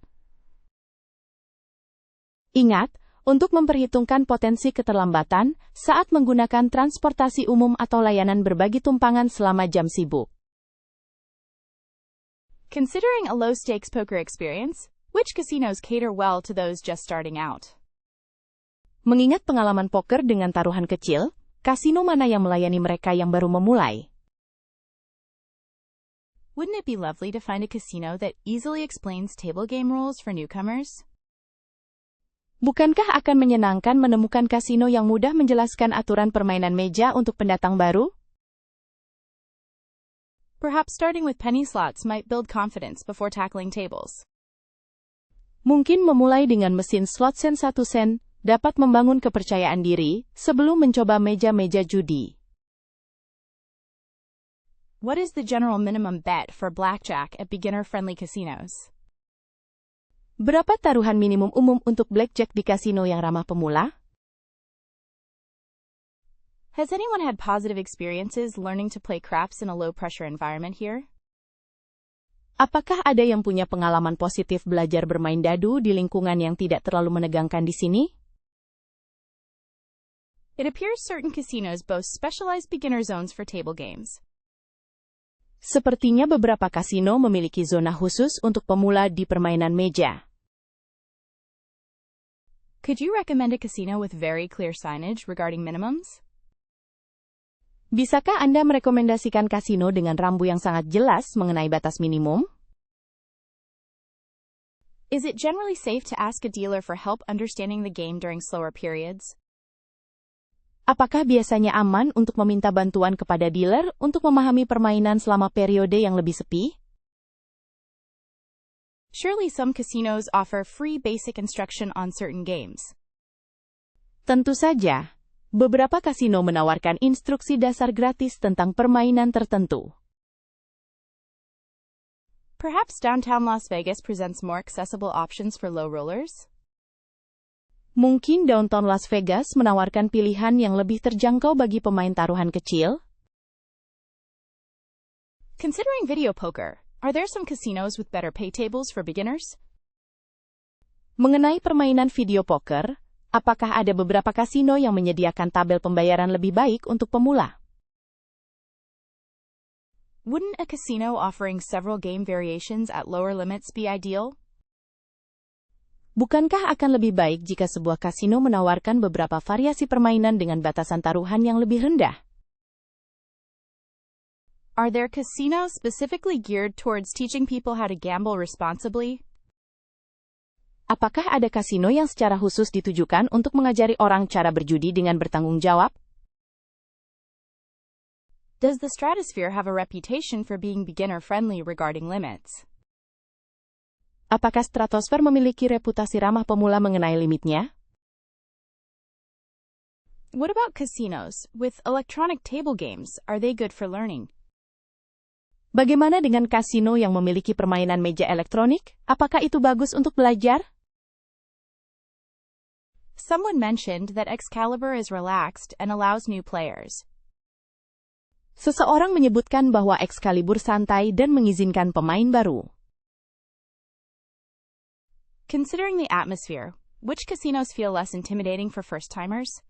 S2: Ingat, untuk memperhitungkan potensi keterlambatan saat menggunakan transportasi umum atau layanan berbagi tumpangan selama jam sibuk.
S1: Considering a low-stakes poker experience, which casinos cater well to those just starting out?
S2: Mengingat pengalaman poker dengan taruhan kecil, kasino mana yang melayani mereka yang baru memulai?
S1: Wouldn't it be lovely to find a casino that easily explains table game rules for newcomers?
S2: Bukankah akan menyenangkan menemukan kasino yang mudah menjelaskan aturan permainan meja untuk pendatang baru?
S1: Perhaps starting with penny slots might build confidence before tackling tables.
S2: Mungkin memulai dengan mesin slot sen 1 sen dapat membangun kepercayaan diri sebelum mencoba meja-meja judi.
S1: What is the general minimum bet for blackjack at beginner-friendly casinos?
S2: Berapa taruhan minimum umum untuk blackjack di kasino yang ramah pemula?
S1: Has anyone had positive experiences learning to play craps in a low-pressure environment here?
S2: Apakah ada yang punya pengalaman positif belajar bermain dadu di lingkungan yang tidak terlalu menegangkan di sini?
S1: It appears certain casinos boast specialized beginner zones for table games.
S2: Sepertinya beberapa kasino memiliki zona khusus untuk pemula di permainan meja.
S1: Could you recommend a casino with very clear signage regarding minimums?
S2: Bisakah Anda merekomendasikan kasino dengan rambu yang sangat jelas mengenai batas minimum?
S1: Is it generally safe to ask a dealer for help understanding the game during slower periods?
S2: Apakah biasanya aman untuk meminta bantuan kepada dealer untuk memahami permainan selama periode yang lebih sepi?
S1: Surely some casinos offer free basic instruction on certain games.
S2: Tentu saja, beberapa kasino menawarkan instruksi dasar gratis tentang permainan tertentu.
S1: Perhaps downtown Las Vegas presents more accessible options for low rollers?
S2: Mungkin downtown Las Vegas menawarkan pilihan yang lebih terjangkau bagi pemain taruhan kecil?
S1: Considering video poker, are there some casinos with better pay tables for beginners?
S2: Mengenai permainan video poker, apakah ada beberapa kasino yang menyediakan tabel pembayaran lebih baik untuk pemula?
S1: Wouldn't a casino offering several game variations at lower limits be ideal?
S2: Bukankah akan lebih baik jika sebuah kasino menawarkan beberapa variasi permainan dengan batasan taruhan yang lebih rendah?
S1: Are there casinos specifically geared towards teaching people how to gamble responsibly?
S2: Apakah ada kasino yang secara khusus ditujukan untuk mengajari orang cara berjudi dengan bertanggung jawab?
S1: Does the Stratosphere have a reputation for being beginner-friendly regarding limits?
S2: Apakah Stratosphere memiliki reputasi ramah pemula mengenai limitnya?
S1: What about casinos with electronic table games? Are they good for learning?
S2: Bagaimana dengan kasino yang memiliki permainan meja elektronik? Apakah itu bagus untuk belajar?
S1: Someone mentioned that Excalibur is relaxed and allows new players.
S2: Seseorang menyebutkan bahwa Excalibur santai dan mengizinkan pemain baru.
S1: Considering the atmosphere, which casinos feel less intimidating for first-timers?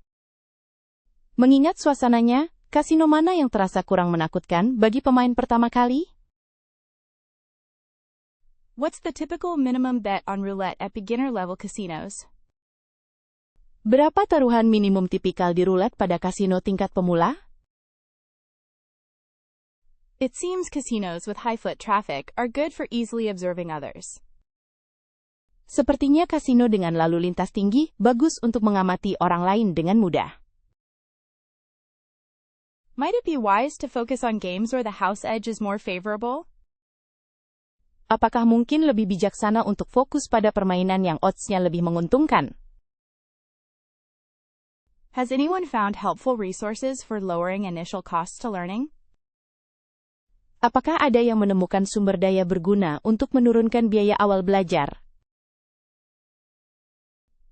S2: Mengingat suasananya, kasino mana yang terasa kurang menakutkan bagi pemain pertama kali?
S1: What's the typical minimum bet on roulette at beginner-level casinos?
S2: Berapa taruhan minimum tipikal di roulette pada kasino tingkat pemula?
S1: It seems casinos with high foot traffic are good for easily observing others.
S2: Sepertinya kasino dengan lalu lintas tinggi bagus untuk mengamati orang lain dengan mudah.
S1: Might it be wise to focus on games where the house edge is more favorable?
S2: Apakah mungkin lebih bijaksana untuk fokus pada permainan yang odds-nya lebih menguntungkan?
S1: Has anyone found helpful resources for lowering initial costs to learning?
S2: Apakah ada yang menemukan sumber daya berguna untuk menurunkan biaya awal belajar?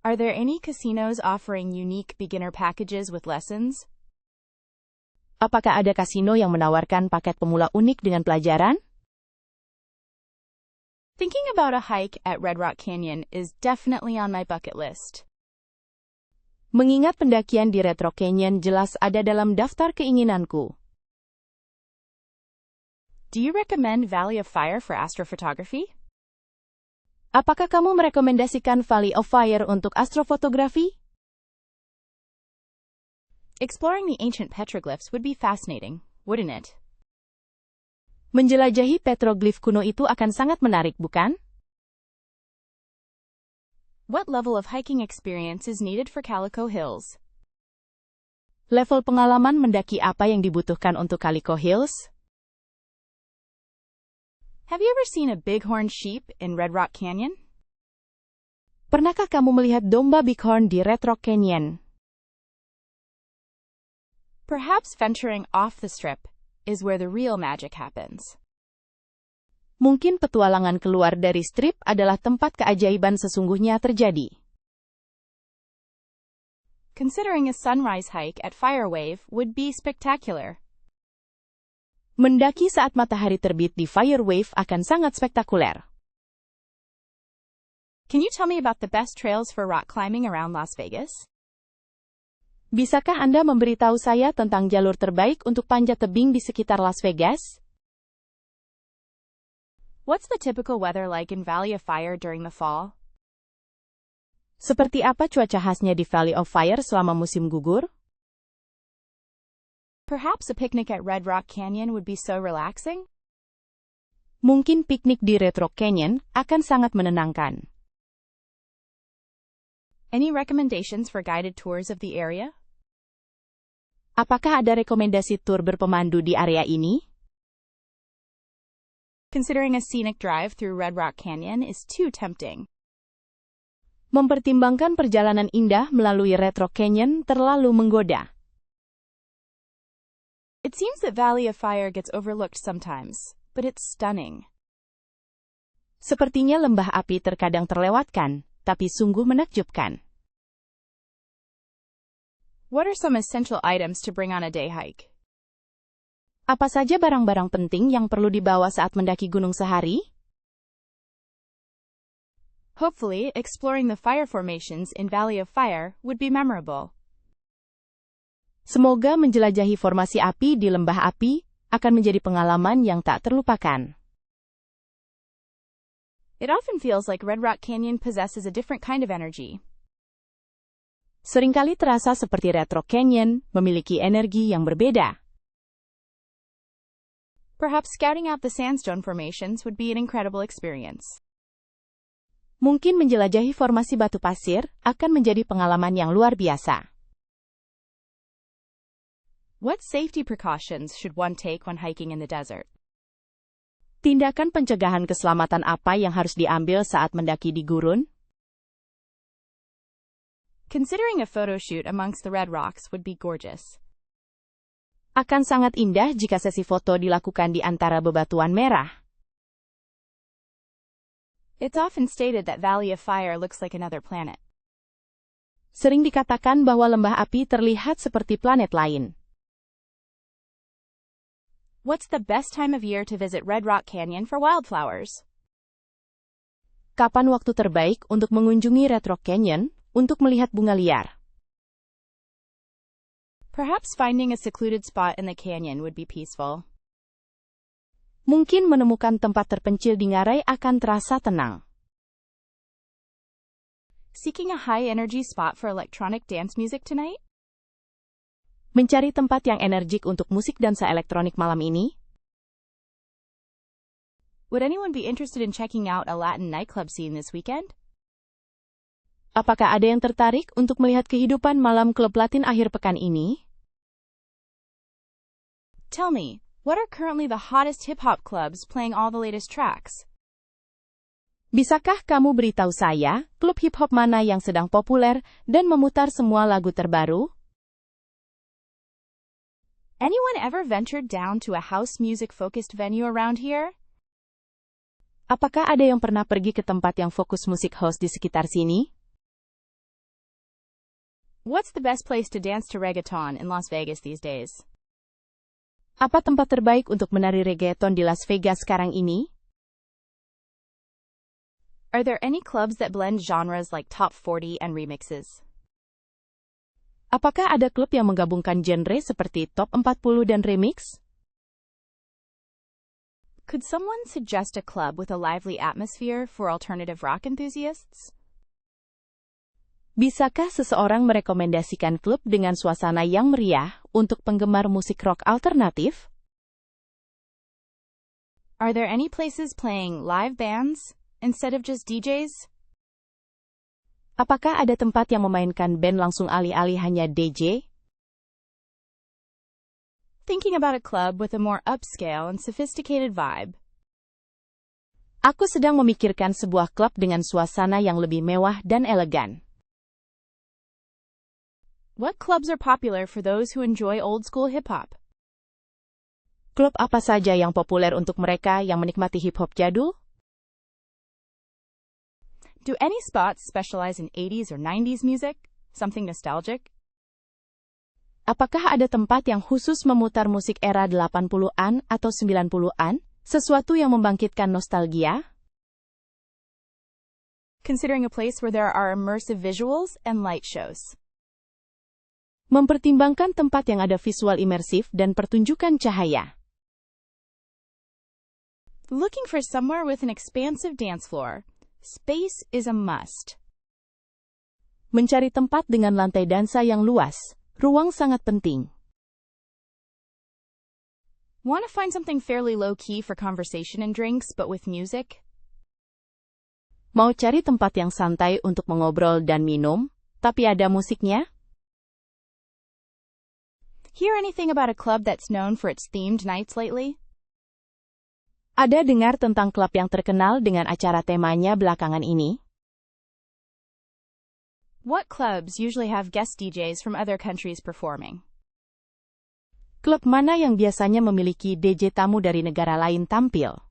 S1: Are there any casinos offering unique beginner packages with lessons?
S2: Apakah ada kasino yang menawarkan paket pemula unik dengan pelajaran?
S1: Thinking about a hike at Red Rock Canyon is definitely on my bucket list.
S2: Mengingat pendakian di Red Rock Canyon jelas ada dalam daftar keinginanku.
S1: Do you recommend Valley of Fire for astrophotography?
S2: Apakah kamu merekomendasikan Valley of Fire untuk astrofotografi?
S1: Exploring the ancient petroglyphs would be fascinating, wouldn't it?
S2: Menjelajahi petroglif kuno itu akan sangat menarik, bukan?
S1: What level of hiking experience is needed for Calico Hills?
S2: Level pengalaman mendaki apa yang dibutuhkan untuk Calico Hills?
S1: Have you ever seen a bighorn sheep in Red Rock Canyon?
S2: Pernahkah kamu melihat domba bighorn di Red Rock Canyon?
S1: Perhaps venturing off the strip is where the real magic happens.
S2: Mungkin petualangan keluar dari strip adalah tempat keajaiban sesungguhnya terjadi.
S1: Considering a sunrise hike at Firewave would be spectacular.
S2: Mendaki saat matahari terbit di Firewave akan sangat spektakuler.
S1: Can you tell me about the best trails for rock climbing around Las Vegas?
S2: Bisakah Anda memberitahu saya tentang jalur terbaik untuk panjat tebing di sekitar Las Vegas?
S1: What's the typical weather like in Valley of Fire during the fall?
S2: Seperti apa cuaca khasnya di Valley of Fire selama musim gugur?
S1: Perhaps a picnic at Red Rock Canyon would be so relaxing?
S2: Mungkin piknik di Red Rock Canyon akan sangat menenangkan.
S1: Any recommendations for guided tours of the area?
S2: Apakah ada rekomendasi tur berpemandu di area ini?
S1: Considering a scenic drive through Red Rock Canyon is too tempting.
S2: Mempertimbangkan perjalanan indah melalui Retro Canyon terlalu menggoda.
S1: It seems that Valley of Fire gets overlooked sometimes, but it's stunning.
S2: Sepertinya lembah api terkadang terlewatkan, tapi sungguh menakjubkan.
S1: What are some essential items to bring on a day hike?
S2: Apa saja barang-barang penting yang perlu dibawa saat mendaki gunung sehari?
S1: Hopefully, exploring the fire formations in Valley of Fire would be memorable.
S2: Semoga menjelajahi formasi api di lembah api akan menjadi pengalaman yang tak terlupakan.
S1: It often feels like Red Rock Canyon possesses a different kind of energy.
S2: Seringkali terasa seperti Retro Canyon memiliki energi yang berbeda.
S1: Perhaps scouting out the sandstone formations would be an incredible experience.
S2: Mungkin menjelajahi formasi batu pasir akan menjadi pengalaman yang luar biasa.
S1: What safety precautions should one take when hiking in the desert?
S2: Tindakan pencegahan keselamatan apa yang harus diambil saat mendaki di gurun?
S1: Considering a photo shoot amongst the red rocks would be gorgeous.
S2: Akan sangat indah jika sesi foto dilakukan di antara bebatuan merah.
S1: It's often stated that Valley of Fire looks like another planet.
S2: Sering dikatakan bahwa lembah api terlihat seperti planet lain.
S1: What's the best time of year to visit Red Rock Canyon for wildflowers?
S2: Kapan waktu terbaik untuk mengunjungi Red Rock Canyon untuk melihat bunga liar?
S1: Perhaps finding a secluded spot in the canyon would be peaceful.
S2: Mungkin menemukan tempat terpencil di ngarai akan terasa tenang.
S1: Seeking a high-energy spot for electronic dance music tonight?
S2: Mencari tempat yang energik untuk musik dansa elektronik malam ini?
S1: Would anyone be interested in checking out a Latin nightclub scene this weekend?
S2: Apakah ada yang tertarik untuk melihat kehidupan malam klub Latin akhir pekan ini?
S1: Tell me, what are currently the hottest hip-hop clubs playing all the latest tracks?
S2: Bisakah kamu beritahu saya, klub hip-hop mana yang sedang populer dan memutar semua lagu terbaru?
S1: Anyone ever ventured down to a house music-focused venue around here?
S2: Apakah ada yang pernah pergi ke tempat yang fokus musik house di sekitar sini?
S1: What's the best place to dance to reggaeton in Las Vegas these days?
S2: Apa tempat terbaik untuk menari reggaeton di Las Vegas sekarang ini?
S1: Are there any clubs that blend genres like top 40 and remixes?
S2: Apakah ada klub yang menggabungkan genre seperti top 40 dan remix?
S1: Could someone suggest a club with a lively atmosphere for alternative rock enthusiasts?
S2: Bisakah seseorang merekomendasikan klub dengan suasana yang meriah untuk penggemar musik rock alternatif?
S1: Are there any places playing live bands instead of just DJs?
S2: Apakah ada tempat yang memainkan band langsung alih-alih hanya DJ?
S1: Thinking about a club with a more upscale and sophisticated vibe.
S2: Aku sedang memikirkan sebuah klub dengan suasana yang lebih mewah dan elegan.
S1: What clubs are popular for those who enjoy old-school hip-hop?
S2: Klub apa saja yang populer untuk mereka yang menikmati hip-hop jadul?
S1: Do any spots specialize in 80s or 90s music? Something nostalgic?
S2: Apakah ada tempat yang khusus memutar musik era 80-an atau 90-an? Sesuatu yang membangkitkan nostalgia?
S1: Considering a place where there are immersive visuals and light shows.
S2: Mempertimbangkan tempat yang ada visual imersif dan pertunjukan cahaya.
S1: Looking for somewhere with an expansive dance floor. Space is a must.
S2: Mencari tempat dengan lantai dansa yang luas. Ruang sangat penting.
S1: Want to find something fairly low-key for conversation and drinks, but with music?
S2: Mau cari tempat yang santai untuk mengobrol dan minum, tapi ada musiknya?
S1: Hear anything about a club that's known for its themed nights lately?
S2: Ada dengar tentang klub yang terkenal dengan acara temanya belakangan ini?
S1: What clubs usually have guest DJs from other countries performing?
S2: Klub mana yang biasanya memiliki DJ tamu dari negara lain tampil?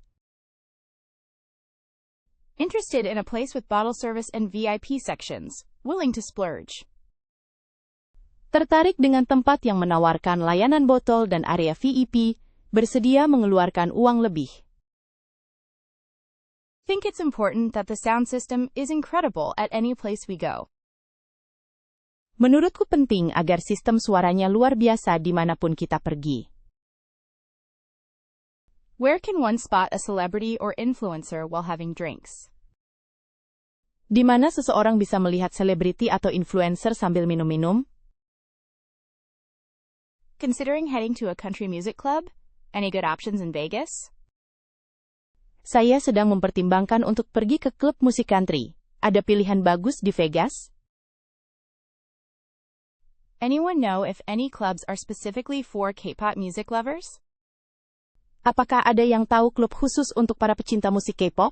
S1: Interested in a place with bottle service and VIP sections, willing to splurge.
S2: Tertarik dengan tempat yang menawarkan layanan botol dan area VIP, bersedia mengeluarkan uang lebih.
S1: Think it's important that the sound system is incredible at any place we go.
S2: Menurutku penting agar sistem suaranya luar biasa dimanapun kita pergi.
S1: Where can one spot a celebrity or influencer while having drinks?
S2: Di mana seseorang bisa melihat selebriti atau influencer sambil minum-minum?
S1: Considering heading to a country music club? Any good options in Vegas?
S2: Saya sedang mempertimbangkan untuk pergi ke klub musik country. Ada pilihan bagus di Vegas?
S1: Anyone know if any clubs are specifically for K-pop music lovers?
S2: Apakah ada yang tahu klub khusus untuk para pecinta musik K-pop?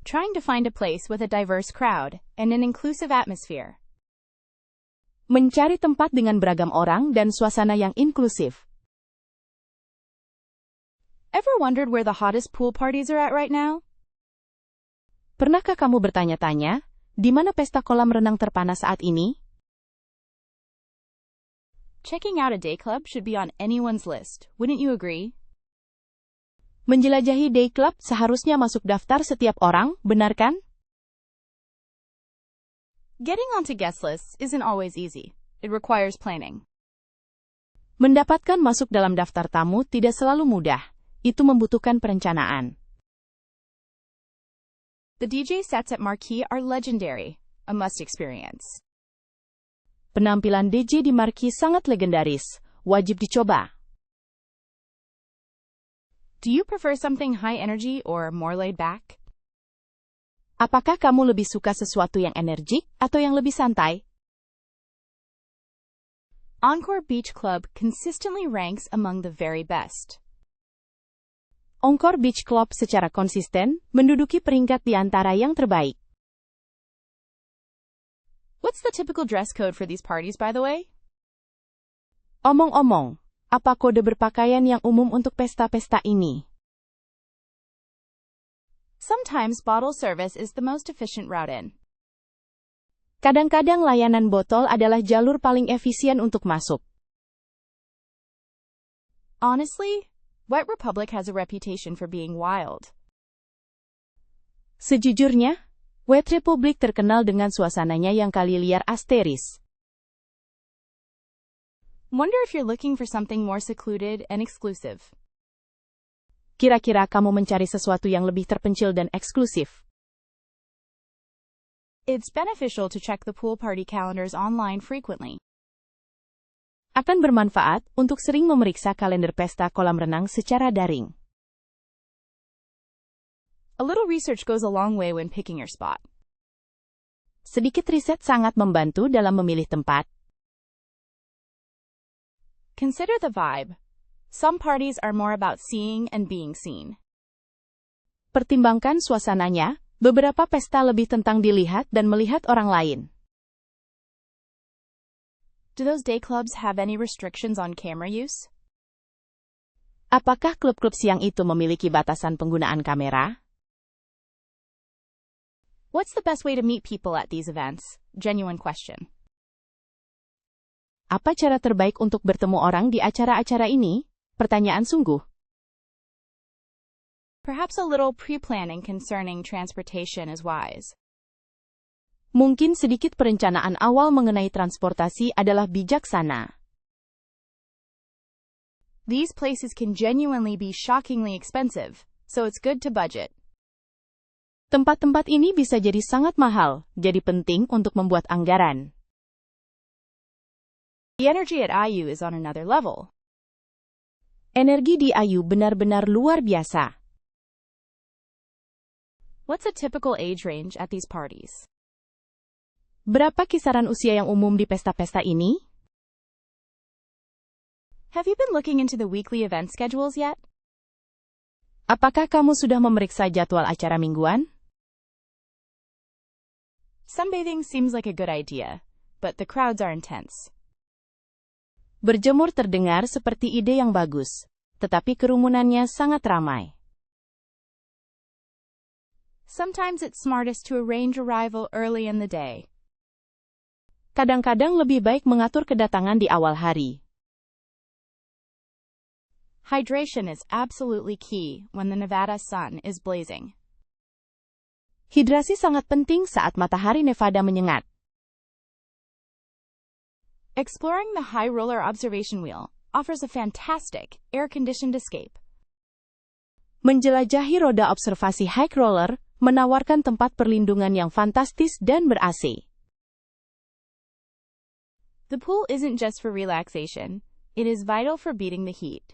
S1: Trying to find a place with a diverse crowd and an inclusive atmosphere.
S2: Mencari tempat dengan beragam orang dan suasana yang inklusif.
S1: Ever wondered where the hottest pool parties are at right now?
S2: Pernahkah kamu bertanya-tanya, di mana pesta kolam renang terpanas saat ini?
S1: Checking out a day club should be on anyone's list, wouldn't you agree?
S2: Menjelajahi day club seharusnya masuk daftar setiap orang, benar kan?
S1: Getting onto guest lists isn't always easy. It requires planning.
S2: Mendapatkan masuk dalam daftar tamu tidak selalu mudah. Itu membutuhkan perencanaan.
S1: The DJ sets at Marquee are legendary, a must experience.
S2: Penampilan DJ di Marquee sangat legendaris, wajib dicoba.
S1: Do you prefer something high energy or more laid back?
S2: Apakah kamu lebih suka sesuatu yang energik atau yang lebih santai?
S1: Encore Beach Club consistently ranks among the very best.
S2: Encore Beach Club secara konsisten menduduki peringkat di antara yang terbaik.
S1: What's the typical dress code for these parties, by the way?
S2: Omong-omong, apa kode berpakaian yang umum untuk pesta-pesta ini?
S1: Sometimes bottle service is the most efficient route in.
S2: Kadang-kadang layanan botol adalah jalur paling efisien untuk masuk.
S1: Honestly, White Republic has a reputation for being wild.
S2: Sejujurnya, White Republic terkenal dengan suasananya yang kali liar asteris.
S1: Wonder if you're looking for something more secluded and exclusive.
S2: Kira-kira kamu mencari sesuatu yang lebih terpencil dan eksklusif?
S1: It's beneficial to check the pool party calendars online frequently.
S2: Akan bermanfaat untuk sering memeriksa kalender pesta kolam renang secara daring.
S1: A little research goes a long way when picking your spot.
S2: Sedikit riset sangat membantu dalam memilih tempat.
S1: Consider the vibe. Some parties are more about seeing and being seen.
S2: Pertimbangkan suasananya, beberapa pesta lebih tentang dilihat dan melihat orang lain.
S1: Do those day clubs have any restrictions on camera use?
S2: Apakah klub-klub siang itu memiliki batasan penggunaan kamera?
S1: What's the best way to meet people at these events? Genuine question.
S2: Apa cara terbaik untuk bertemu orang di acara-acara ini? Pertanyaan sungguh.
S1: Perhaps a little pre-planning concerning transportation is wise.
S2: Mungkin sedikit perencanaan awal mengenai transportasi adalah bijaksana.
S1: These places can genuinely be shockingly expensive, so it's good to budget.
S2: Tempat-tempat ini bisa jadi sangat mahal, jadi penting untuk membuat anggaran.
S1: The energy at IU is on another level.
S2: Energi di IU benar-benar luar biasa.
S1: What's a typical age range at these parties?
S2: Berapa kisaran usia yang umum di pesta-pesta ini?
S1: Have you been looking into the weekly event schedules yet?
S2: Apakah kamu sudah memeriksa jadwal acara mingguan?
S1: Sunbathing seems like a good idea, but the crowds are intense.
S2: Berjemur terdengar seperti ide yang bagus, tetapi kerumunannya sangat ramai.
S1: Sometimes it's smartest to arrange arrival early in the day.
S2: Kadang-kadang lebih baik mengatur kedatangan di awal hari.
S1: Hydration is absolutely key when the Nevada sun is blazing.
S2: Hidrasi sangat penting saat matahari Nevada menyengat.
S1: Exploring the High Roller Observation Wheel offers a fantastic, air-conditioned escape.
S2: Menjelajahi roda observasi high roller menawarkan tempat perlindungan yang fantastis dan ber-AC.
S1: The pool isn't just for relaxation, it is vital for beating the heat.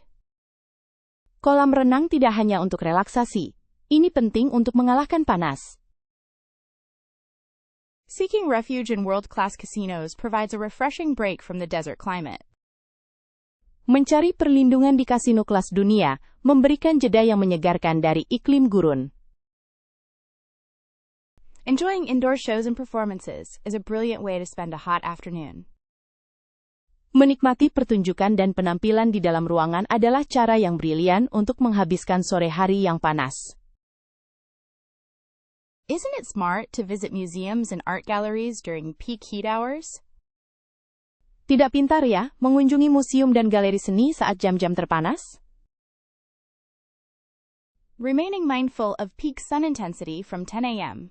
S2: Kolam renang tidak hanya untuk relaksasi, ini penting untuk mengalahkan panas.
S1: Seeking refuge in world-class casinos provides a refreshing break from the desert climate.
S2: Mencari perlindungan di kasino kelas dunia memberikan jeda yang menyegarkan dari iklim gurun.
S1: Enjoying indoor shows and performances is a brilliant way to spend a hot afternoon.
S2: Menikmati pertunjukan dan penampilan di dalam ruangan adalah cara yang brilian untuk menghabiskan sore hari yang panas.
S1: Isn't it smart to visit museums and art galleries during peak heat hours?
S2: Tidak pintar ya, mengunjungi museum dan galeri seni saat jam-jam terpanas?
S1: Remaining mindful of peak sun intensity from 10 a.m.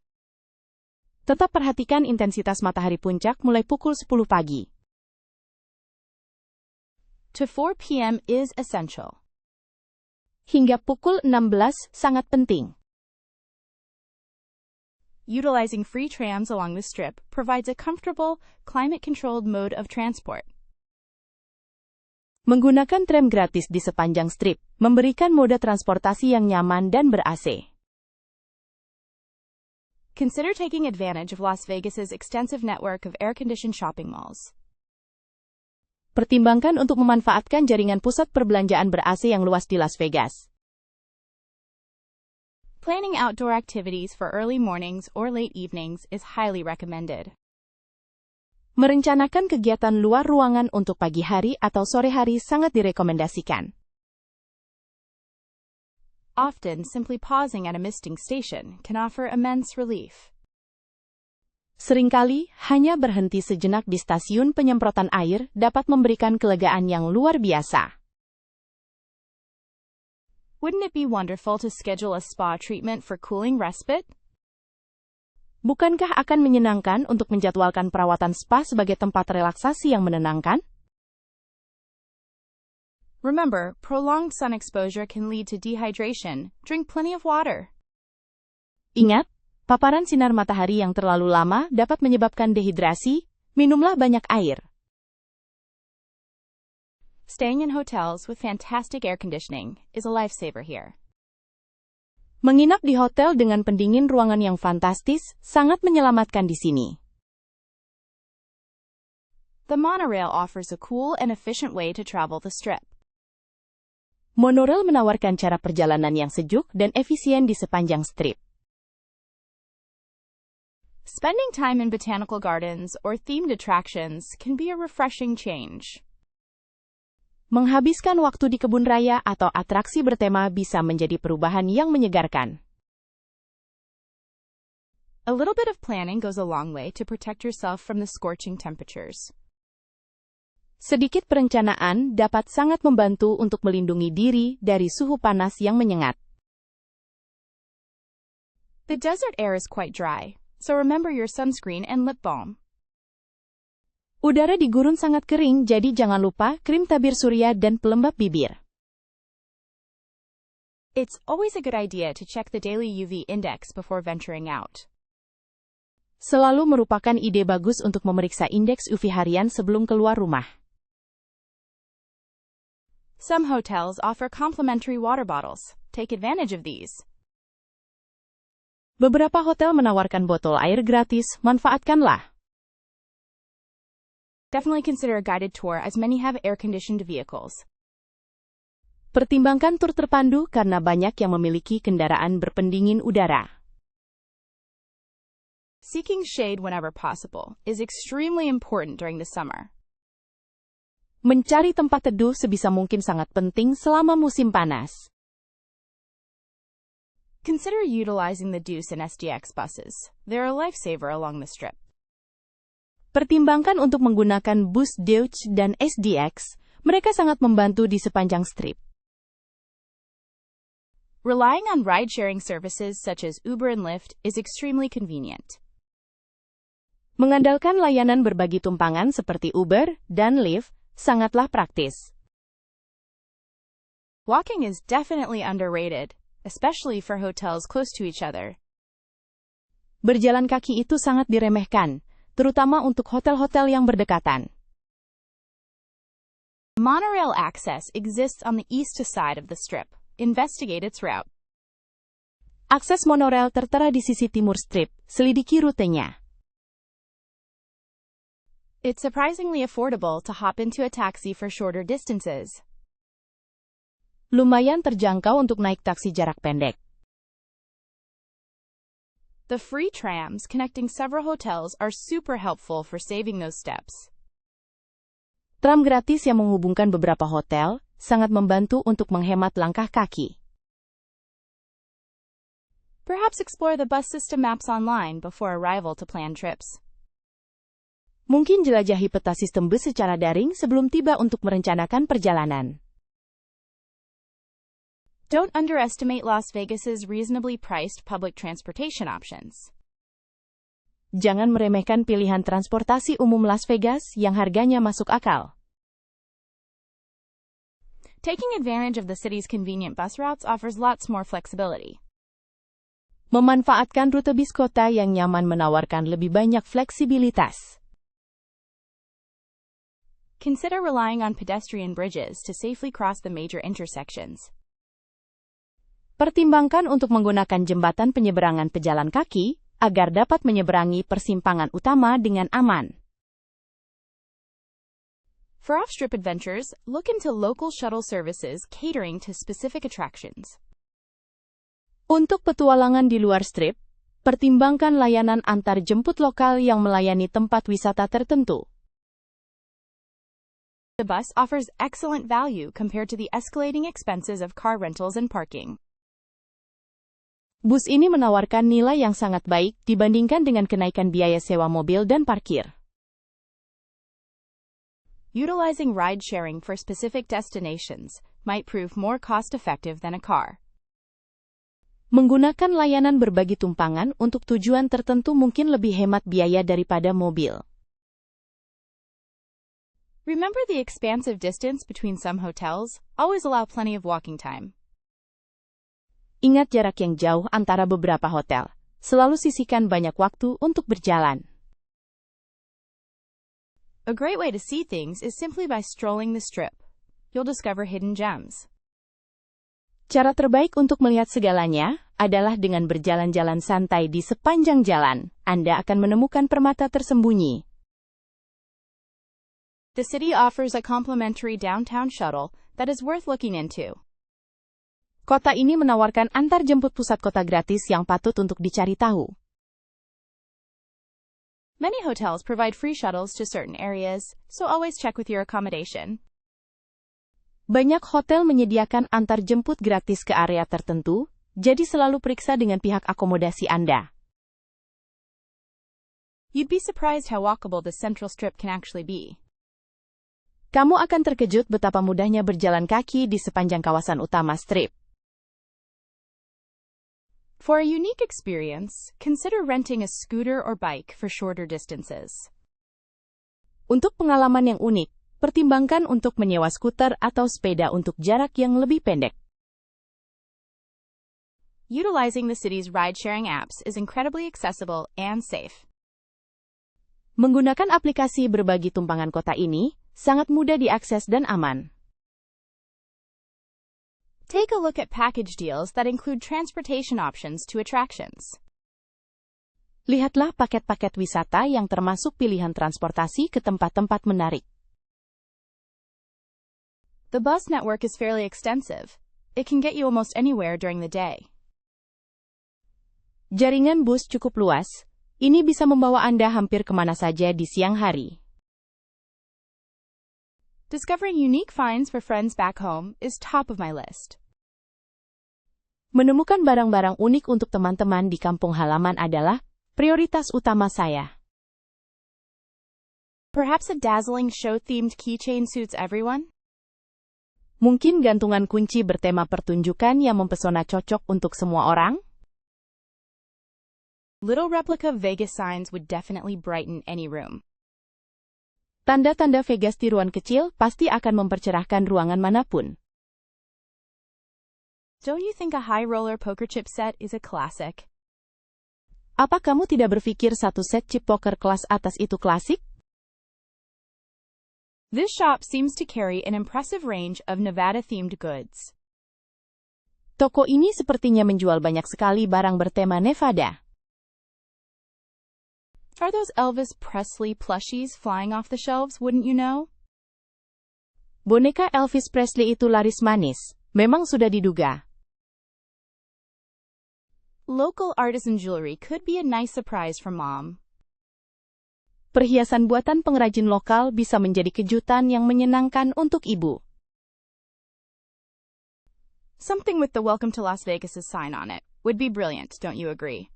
S2: Tetap perhatikan intensitas matahari puncak mulai pukul 10 pagi.
S1: To 4 p.m. is essential.
S2: Hingga pukul 16 sangat penting.
S1: Utilizing free trams along the strip provides a comfortable, climate-controlled mode of transport.
S2: Menggunakan tram gratis di sepanjang strip memberikan moda transportasi yang nyaman dan ber-AC.
S1: Consider taking advantage of Las Vegas's extensive network of air-conditioned shopping malls.
S2: Pertimbangkan untuk memanfaatkan jaringan pusat perbelanjaan ber-AC yang luas di Las Vegas.
S1: Planning outdoor activities for early mornings or late evenings is highly recommended.
S2: Merencanakan kegiatan luar ruangan untuk pagi hari atau sore hari sangat direkomendasikan.
S1: Often, simply pausing at a misting station can offer immense relief.
S2: Seringkali, hanya berhenti sejenak di stasiun penyemprotan air dapat memberikan kelegaan yang luar biasa.
S1: Wouldn't it be wonderful to schedule a spa treatment for cooling respite?
S2: Bukankah akan menyenangkan untuk menjadwalkan perawatan spa sebagai tempat relaksasi yang menenangkan?
S1: Remember, prolonged sun exposure can lead to dehydration. Drink plenty of water.
S2: Ingat, paparan sinar matahari yang terlalu lama dapat menyebabkan dehidrasi. Minumlah banyak air.
S1: Staying in hotels with fantastic air conditioning is a lifesaver here.
S2: Menginap di hotel dengan pendingin ruangan yang fantastis sangat menyelamatkan di sini.
S1: The monorail offers a cool and efficient way to travel the strip.
S2: Monorail menawarkan cara perjalanan yang sejuk dan efisien di sepanjang strip.
S1: Spending time in botanical gardens or themed attractions can be a refreshing change.
S2: Menghabiskan waktu di kebun raya atau atraksi bertema bisa menjadi perubahan yang menyegarkan.
S1: A little bit of planning goes a long way to protect yourself from the scorching temperatures.
S2: Sedikit perencanaan dapat sangat membantu untuk melindungi diri dari suhu panas yang menyengat.
S1: The desert air is quite dry, so remember your sunscreen and lip balm.
S2: Udara di gurun sangat kering, jadi jangan lupa krim tabir surya dan pelembab bibir.
S1: It's always a good idea to check the daily UV index before venturing out.
S2: Selalu merupakan ide bagus untuk memeriksa indeks UV harian sebelum keluar rumah.
S1: Some hotels offer complimentary water bottles. Take advantage of these.
S2: Beberapa hotel menawarkan botol air gratis, manfaatkanlah.
S1: Definitely consider a guided tour as many have air-conditioned vehicles.
S2: Pertimbangkan tur terpandu karena banyak yang memiliki kendaraan berpendingin udara.
S1: Seeking shade whenever possible is extremely important during the summer.
S2: Mencari tempat teduh sebisa mungkin sangat penting selama musim panas.
S1: Consider utilizing the Deuce and SDX buses. They're a lifesaver along the strip.
S2: Pertimbangkan untuk menggunakan bus Deutsche dan SDX. Mereka sangat membantu di sepanjang strip.
S1: Relying on ride-sharing services such as Uber and Lyft is extremely convenient.
S2: Mengandalkan layanan berbagi tumpangan seperti Uber dan Lyft sangatlah praktis.
S1: Walking is definitely underrated, especially for hotels close to each other.
S2: Berjalan kaki itu sangat diremehkan, terutama untuk hotel-hotel yang berdekatan.
S1: Monorail access exists on the east side of the strip. Investigate its route.
S2: Akses monorail tertera di sisi timur strip. Selidiki rutenya.
S1: It's surprisingly affordable to hop into a taxi for shorter distances.
S2: Lumayan terjangkau untuk naik taksi jarak pendek.
S1: The free trams connecting several hotels are super helpful for saving those steps.
S2: Tram gratis yang menghubungkan beberapa hotel sangat membantu untuk menghemat langkah kaki.
S1: Perhaps explore the bus system maps online before arrival to plan trips.
S2: Mungkin jelajahi peta sistem bus secara daring sebelum tiba untuk merencanakan perjalanan.
S1: Don't underestimate Las Vegas's reasonably priced public transportation options.
S2: Jangan meremehkan pilihan transportasi umum Las Vegas yang harganya masuk akal.
S1: Taking advantage of the city's convenient bus routes offers lots more flexibility.
S2: Memanfaatkan rute bis kota yang nyaman menawarkan lebih banyak fleksibilitas.
S1: Consider relying on pedestrian bridges to safely cross the major intersections.
S2: Pertimbangkan untuk menggunakan jembatan penyeberangan pejalan kaki agar dapat menyeberangi persimpangan utama dengan aman.
S1: For off-strip adventures, look into local shuttle services catering to specific attractions.
S2: Untuk petualangan di luar strip, pertimbangkan layanan antar jemput lokal yang melayani tempat wisata tertentu.
S1: The bus offers excellent value compared to the escalating expenses of car rentals and parking.
S2: Bus ini menawarkan nilai yang sangat baik dibandingkan dengan kenaikan biaya sewa mobil dan parkir.
S1: Utilizing ride-sharing for specific destinations might prove more cost-effective than a car.
S2: Menggunakan layanan berbagi tumpangan untuk tujuan tertentu mungkin lebih hemat biaya daripada mobil.
S1: Remember the expansive distance between some hotels? Always allow plenty of walking time.
S2: Ingat jarak yang jauh antara beberapa hotel. Selalu sisihkan banyak waktu untuk berjalan.
S1: A great way to see things is simply by strolling the strip. You'll discover hidden gems.
S2: Cara terbaik untuk melihat segalanya adalah dengan berjalan-jalan santai di sepanjang jalan. Anda akan menemukan permata tersembunyi.
S1: The city offers a complimentary downtown shuttle that is worth looking into.
S2: Kota ini menawarkan antar jemput pusat kota gratis yang patut untuk dicari tahu.
S1: Many hotels provide free shuttles to certain areas, so always check with your accommodation.
S2: Banyak hotel menyediakan antar jemput gratis ke area tertentu, jadi selalu periksa dengan pihak akomodasi Anda.
S1: You'd be surprised how walkable the Central Strip can actually be.
S2: Kamu akan terkejut betapa mudahnya berjalan kaki di sepanjang kawasan utama strip.
S1: For a unique experience, consider renting a scooter or bike for shorter distances.
S2: Untuk pengalaman yang unik, pertimbangkan untuk menyewa skuter atau sepeda untuk jarak yang lebih pendek.
S1: Utilizing the city's ride-sharing apps is incredibly accessible and safe.
S2: Menggunakan aplikasi berbagi tumpangan kota ini sangat mudah diakses dan aman.
S1: Take a look at package deals that include transportation options to attractions.
S2: Lihatlah paket-paket wisata yang termasuk pilihan transportasi ke tempat-tempat menarik.
S1: The bus network is fairly extensive. It can get you almost anywhere during the day.
S2: Jaringan bus cukup luas, Ini bisa membawa Anda hampir kemana saja di siang hari.
S1: Discovering unique finds for friends back home is top of my list.
S2: Menemukan barang-barang unik untuk teman-teman di kampung halaman adalah prioritas utama saya.
S1: Perhaps a dazzling show-themed keychain suits everyone?
S2: Mungkin gantungan kunci bertema pertunjukan yang mempesona cocok untuk semua orang?
S1: Little replica Vegas signs would definitely brighten any room.
S2: Tanda-tanda Vegas tiruan kecil pasti akan mempercerahkan ruangan manapun.
S1: Don't you think a high roller poker chip set is a classic?
S2: Apa kamu tidak berpikir satu set chip poker kelas atas itu klasik?
S1: This shop seems to carry an impressive range of Nevada-themed goods.
S2: Toko ini sepertinya menjual banyak sekali barang bertema Nevada.
S1: Are those Elvis Presley plushies flying off the shelves, wouldn't you know?
S2: Boneka Elvis Presley itu laris manis, memang sudah diduga.
S1: Local artisan jewelry could be a nice surprise for Mom.
S2: Perhiasan buatan pengrajin lokal bisa menjadi kejutan yang menyenangkan untuk ibu.
S1: Something with the Welcome to Las Vegas sign on it would be brilliant, don't you agree?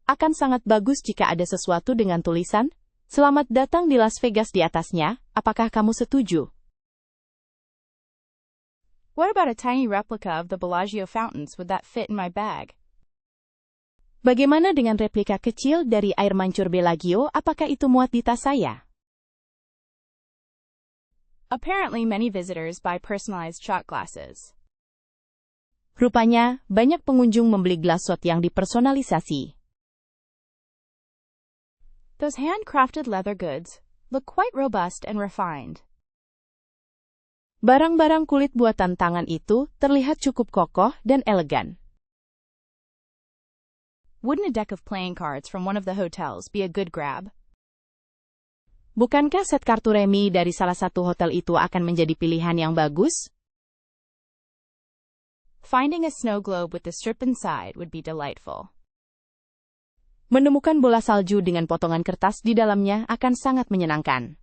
S2: Akan sangat bagus jika ada sesuatu dengan tulisan, "Selamat datang di Las Vegas" di atasnya. Apakah kamu setuju?
S1: What about a tiny replica of the Bellagio fountains? Would that fit in my bag?
S2: Bagaimana dengan replika kecil dari air mancur Bellagio? Apakah itu muat di tas saya?
S1: Apparently many visitors buy personalized shot glasses.
S2: Rupanya, banyak pengunjung membeli gelas shot yang dipersonalisasi.
S1: Those handcrafted leather goods look quite robust and refined.
S2: Barang-barang kulit buatan tangan itu terlihat cukup kokoh dan elegan.
S1: Wouldn't a deck of playing cards from one of the hotels be a good grab?
S2: Bukankah set kartu remi dari salah satu hotel itu akan menjadi pilihan yang bagus?
S1: Finding a snow globe with the strip inside would be delightful.
S2: Menemukan bola salju dengan potongan kertas di dalamnya akan sangat menyenangkan.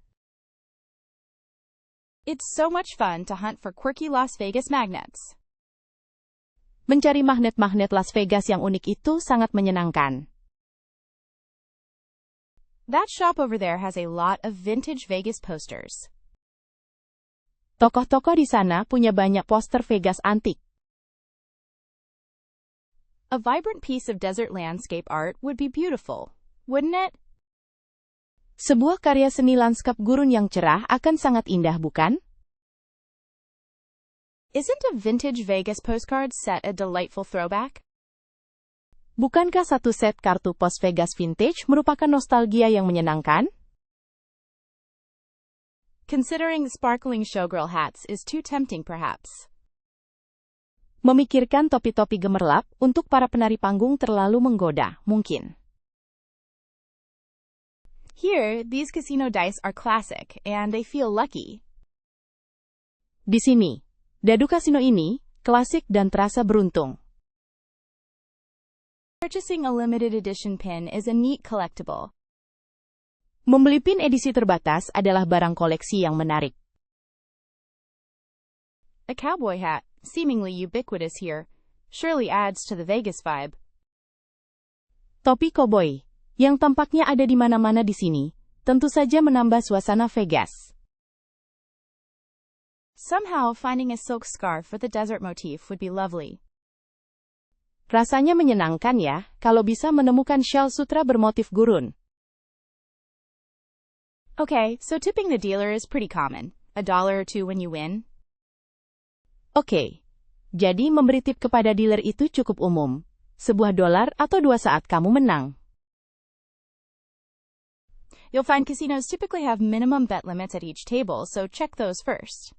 S1: It's so much fun to hunt for quirky Las Vegas magnets.
S2: Mencari magnet-magnet Las Vegas yang unik itu sangat menyenangkan.
S1: That shop over there has a lot of vintage Vegas posters.
S2: Toko-toko di sana punya banyak poster Vegas antik.
S1: A vibrant piece of desert landscape art would be beautiful, wouldn't it?
S2: Sebuah karya seni lanskap gurun yang cerah akan sangat indah, bukan?
S1: Isn't a vintage Vegas postcard set a delightful throwback?
S2: Bukankah satu set kartu pos Vegas vintage merupakan nostalgia yang menyenangkan?
S1: Considering sparkling showgirl hats is too tempting perhaps.
S2: Memikirkan topi-topi gemerlap untuk para penari panggung terlalu menggoda, mungkin.
S1: Here, these casino dice are classic, and they feel lucky.
S2: Di sini, dadu kasino ini, klasik dan terasa beruntung.
S1: Purchasing a limited edition pin is a neat collectible.
S2: Membeli pin edisi terbatas adalah barang koleksi yang menarik.
S1: A cowboy hat, seemingly ubiquitous here, surely adds to the Vegas vibe.
S2: Topi koboi, yang tampaknya ada di mana-mana di sini, tentu saja menambah suasana Vegas.
S1: Somehow finding a silk scarf with a desert motif would be lovely.
S2: Rasanya menyenangkan ya, kalau bisa menemukan shawl sutra bermotif gurun.
S1: Okay, so tipping the dealer is pretty common. $1 or $2 when you win.
S2: Oke, jadi memberi tip kepada dealer itu cukup umum. $1 atau $2 saat kamu menang.
S1: You'll find casinos typically have minimum bet limits at each table, so check those first.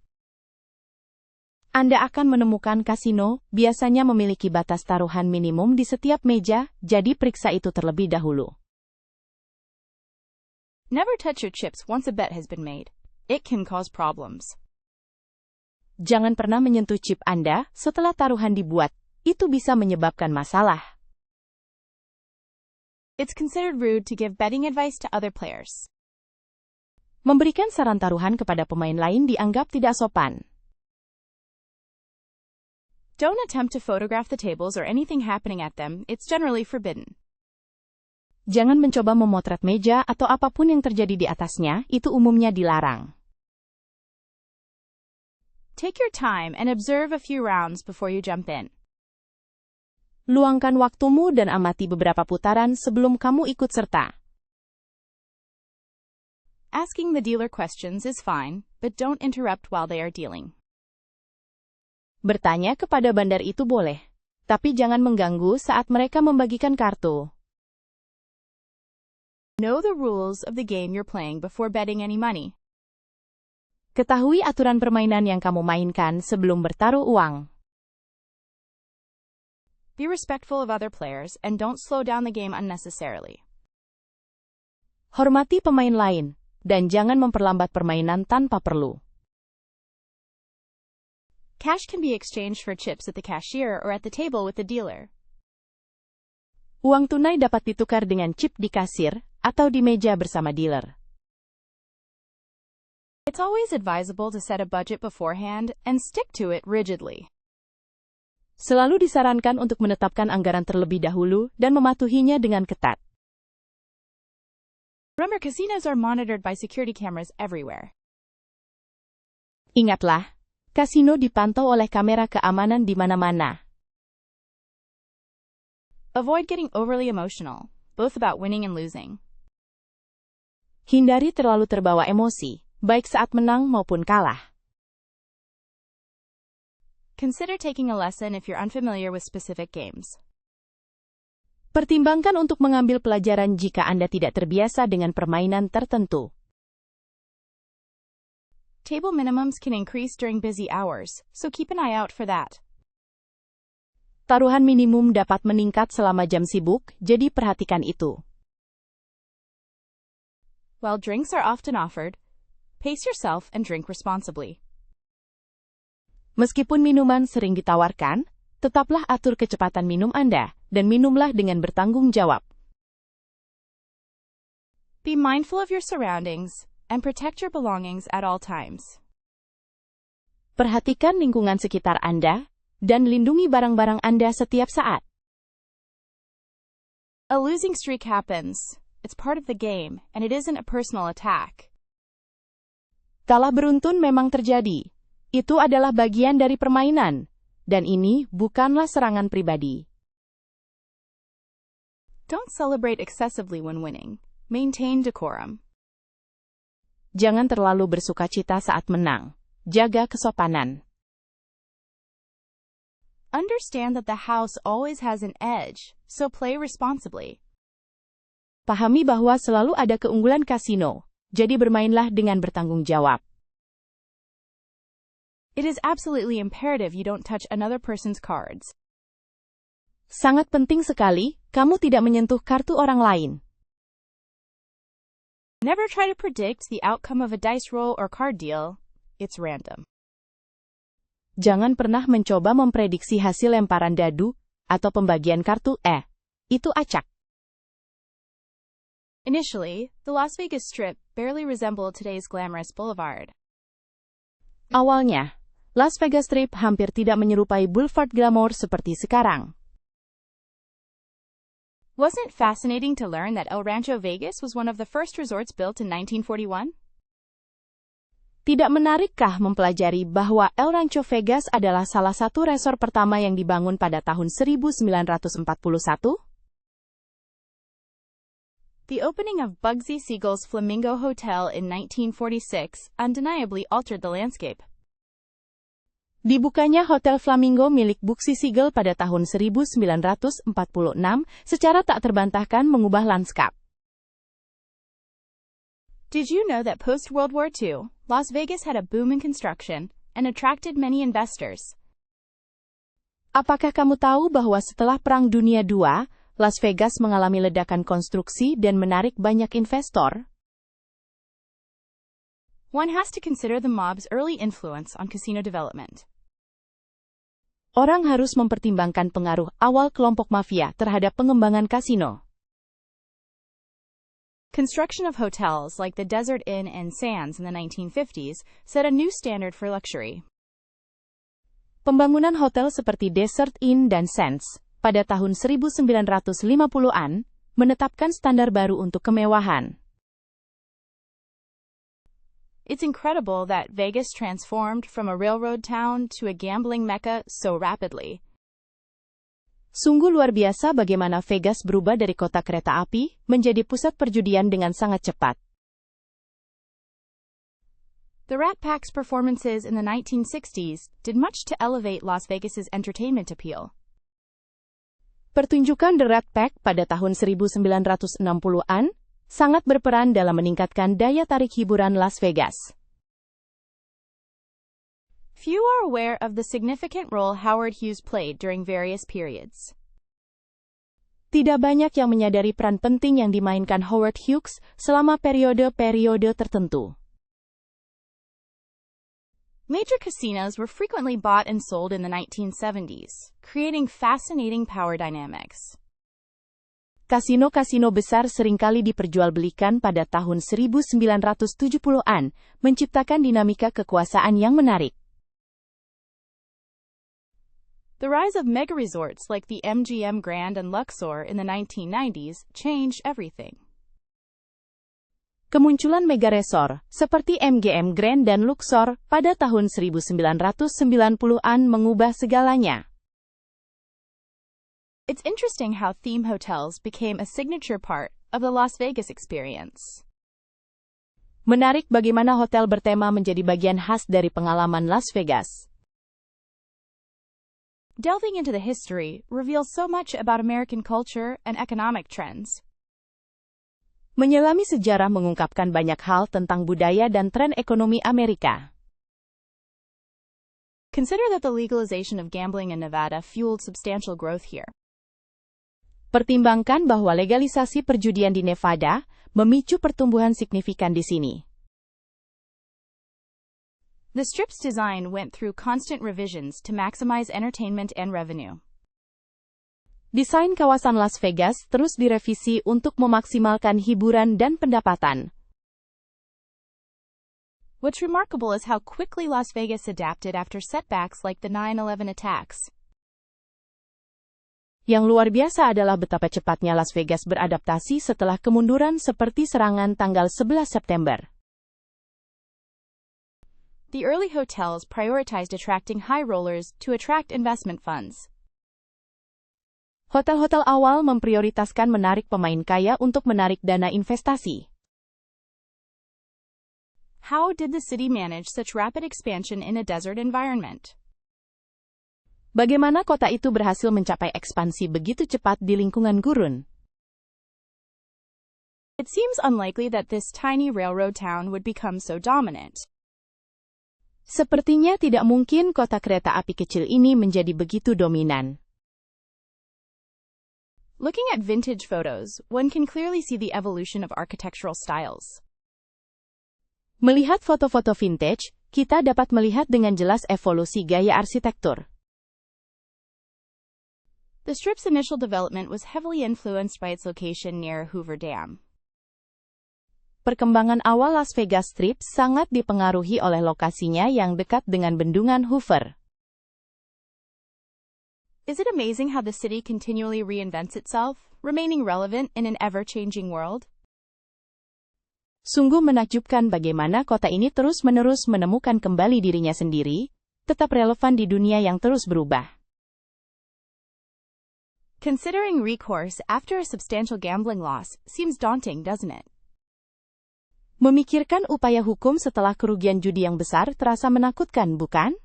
S2: Anda akan menemukan kasino biasanya memiliki batas taruhan minimum di setiap meja, jadi periksa itu terlebih dahulu.
S1: Never touch your chips once a bet has been made. It can cause problems.
S2: Jangan pernah menyentuh chip Anda setelah taruhan dibuat. Itu bisa menyebabkan masalah.
S1: It's considered rude to give betting advice to other players.
S2: Memberikan saran taruhan kepada pemain lain dianggap tidak sopan.
S1: Don't attempt to photograph the tables or anything happening at them. It's generally forbidden.
S2: Jangan mencoba memotret meja atau apapun yang terjadi di atasnya, itu umumnya dilarang.
S1: Take your time and observe a few rounds before you jump in.
S2: Luangkan waktumu dan amati beberapa putaran sebelum kamu ikut serta.
S1: Asking the dealer questions is fine, but don't interrupt while they are dealing.
S2: Bertanya kepada bandar itu boleh, tapi jangan mengganggu saat mereka membagikan kartu.
S1: Know the rules of the game you're playing before betting any money.
S2: Ketahui aturan permainan yang kamu mainkan sebelum bertaruh uang.
S1: Be respectful of other players and don't slow down the game unnecessarily.
S2: Hormati pemain lain, dan jangan memperlambat permainan tanpa perlu.
S1: Cash can be exchanged for chips at the cashier or at the table with the dealer.
S2: Uang tunai dapat ditukar dengan chip di kasir atau di meja bersama dealer.
S1: It's always advisable to set a budget beforehand and stick to it rigidly.
S2: Selalu disarankan untuk menetapkan anggaran terlebih dahulu dan mematuhinya dengan ketat.
S1: Remember, casinos are monitored by security cameras everywhere.
S2: Ingatlah, kasino dipantau oleh kamera keamanan di mana-mana.
S1: Avoid getting overly emotional, both about winning and losing.
S2: Hindari terlalu terbawa emosi, baik saat menang maupun kalah.
S1: Consider taking a lesson if you're unfamiliar with specific games.
S2: Pertimbangkan untuk mengambil pelajaran jika Anda tidak terbiasa dengan permainan tertentu.
S1: Table minimums can increase during busy hours, so keep an eye out for that.
S2: Taruhan minimum dapat meningkat selama jam sibuk, jadi perhatikan itu.
S1: While drinks are often offered, pace yourself and drink responsibly.
S2: Meskipun minuman sering ditawarkan, tetaplah atur kecepatan minum Anda, dan minumlah dengan bertanggung jawab.
S1: Be mindful of your surroundings and protect your belongings at all times.
S2: Perhatikan lingkungan sekitar Anda, dan lindungi barang-barang Anda setiap saat.
S1: A losing streak happens. It's part of the game, and it isn't a personal attack.
S2: Kalah beruntun memang terjadi. Itu adalah bagian dari permainan, dan ini bukanlah serangan pribadi.
S1: Don't celebrate excessively when winning. Maintain decorum.
S2: Jangan terlalu bersukacita saat menang. Jaga kesopanan.
S1: Understand that the house always has an edge, so play responsibly.
S2: Pahami bahwa selalu ada keunggulan kasino, jadi bermainlah dengan bertanggung jawab.
S1: It is absolutely imperative you don't touch another person's cards.
S2: Sangat penting sekali, kamu tidak menyentuh kartu orang lain.
S1: Never try to predict the outcome of a dice roll or card deal. It's random.
S2: Jangan pernah mencoba memprediksi hasil lemparan dadu atau pembagian kartu. Itu acak.
S1: Initially, the Las Vegas Strip barely resembled today's glamorous boulevard.
S2: Awalnya, Las Vegas Strip hampir tidak menyerupai boulevard glamour seperti sekarang.
S1: Wasn't it fascinating to learn that El Rancho Vegas was one of the first resorts built in 1941?
S2: Tidak menarikkah mempelajari bahwa El Rancho Vegas adalah salah satu resor pertama yang dibangun pada tahun 1941?
S1: The opening of Bugsy Siegel's Flamingo Hotel in 1946 undeniably altered the landscape.
S2: Dibukanya Hotel Flamingo milik Bugsy Siegel pada tahun 1946 secara tak terbantahkan mengubah lanskap.
S1: Did you know that post-World War II, Las Vegas had a boom in construction and attracted many investors?
S2: Apakah kamu tahu bahwa setelah Perang Dunia II, Las Vegas mengalami ledakan konstruksi dan menarik banyak investor?
S1: One has to consider the mob's early influence on casino development.
S2: Orang harus mempertimbangkan pengaruh awal kelompok mafia terhadap pengembangan kasino.
S1: Construction of hotels like the Desert Inn and Sands in the 1950s set a new standard for luxury.
S2: Pembangunan hotel seperti Desert Inn dan Sands pada tahun 1950-an menetapkan standar baru untuk kemewahan.
S1: It's incredible that Vegas transformed from a railroad town to a gambling mecca so rapidly.
S2: Sungguh luar biasa bagaimana Vegas berubah dari kota kereta api menjadi pusat perjudian dengan sangat cepat.
S1: The Rat Pack's performances in the 1960s did much to elevate Las Vegas's entertainment appeal.
S2: Pertunjukan The Rat Pack pada tahun 1960-an sangat berperan dalam meningkatkan daya tarik hiburan Las Vegas.
S1: Few are aware of the significant role Howard Hughes played during various periods.
S2: Tidak banyak yang menyadari peran penting yang dimainkan Howard Hughes selama periode-periode tertentu.
S1: Major casinos were frequently bought and sold in the 1970s, creating fascinating power dynamics.
S2: Kasino-kasino besar seringkali diperjualbelikan pada tahun 1970-an, menciptakan dinamika kekuasaan yang menarik.
S1: The rise of mega-resorts like the MGM Grand and Luxor in the 1990s changed everything.
S2: Kemunculan mega-resort, seperti MGM Grand dan Luxor, pada tahun 1990-an mengubah segalanya.
S1: It's interesting how theme hotels became a signature part of the Las Vegas experience.
S2: Menarik bagaimana hotel bertema menjadi bagian khas dari pengalaman Las Vegas.
S1: Delving into the history reveals so much about American culture and economic trends.
S2: Menyelami sejarah mengungkapkan banyak hal tentang budaya dan tren ekonomi Amerika.
S1: Consider that the legalization of gambling in Nevada fueled substantial growth here.
S2: Pertimbangkan bahwa legalisasi perjudian di Nevada memicu pertumbuhan signifikan di sini.
S1: The Strip's design went through constant revisions to maximize entertainment and revenue.
S2: Desain kawasan Las Vegas terus direvisi untuk memaksimalkan hiburan dan pendapatan.
S1: What's remarkable is how quickly Las Vegas adapted after setbacks like the 9/11 attacks.
S2: Yang luar biasa adalah betapa cepatnya Las Vegas beradaptasi setelah kemunduran seperti serangan tanggal 11 September.
S1: The early hotels prioritized attracting high rollers to attract investment funds.
S2: Hotel-hotel awal memprioritaskan menarik pemain kaya untuk menarik dana investasi.
S1: How did the city manage such rapid expansion in a desert environment?
S2: Bagaimana kota itu berhasil mencapai ekspansi begitu cepat di lingkungan gurun?
S1: It seems unlikely that this tiny railroad town would become so dominant.
S2: Sepertinya tidak mungkin kota kereta api kecil ini menjadi begitu dominan.
S1: Looking at vintage photos, one can clearly see the evolution of architectural styles.
S2: Melihat foto-foto vintage, kita dapat melihat dengan jelas evolusi gaya arsitektur.
S1: The Strip's initial development was heavily influenced by its location near Hoover Dam.
S2: Perkembangan awal Las Vegas Strip sangat dipengaruhi oleh lokasinya yang dekat dengan bendungan Hoover.
S1: Is it amazing how the city continually reinvents itself, remaining relevant in an ever-changing world?
S2: Sungguh menakjubkan bagaimana kota ini terus-menerus menemukan kembali dirinya sendiri, tetap relevan di dunia yang terus berubah.
S1: Considering recourse after a substantial gambling loss seems daunting, doesn't it?
S2: Memikirkan upaya hukum setelah kerugian judi yang besar terasa menakutkan, bukan?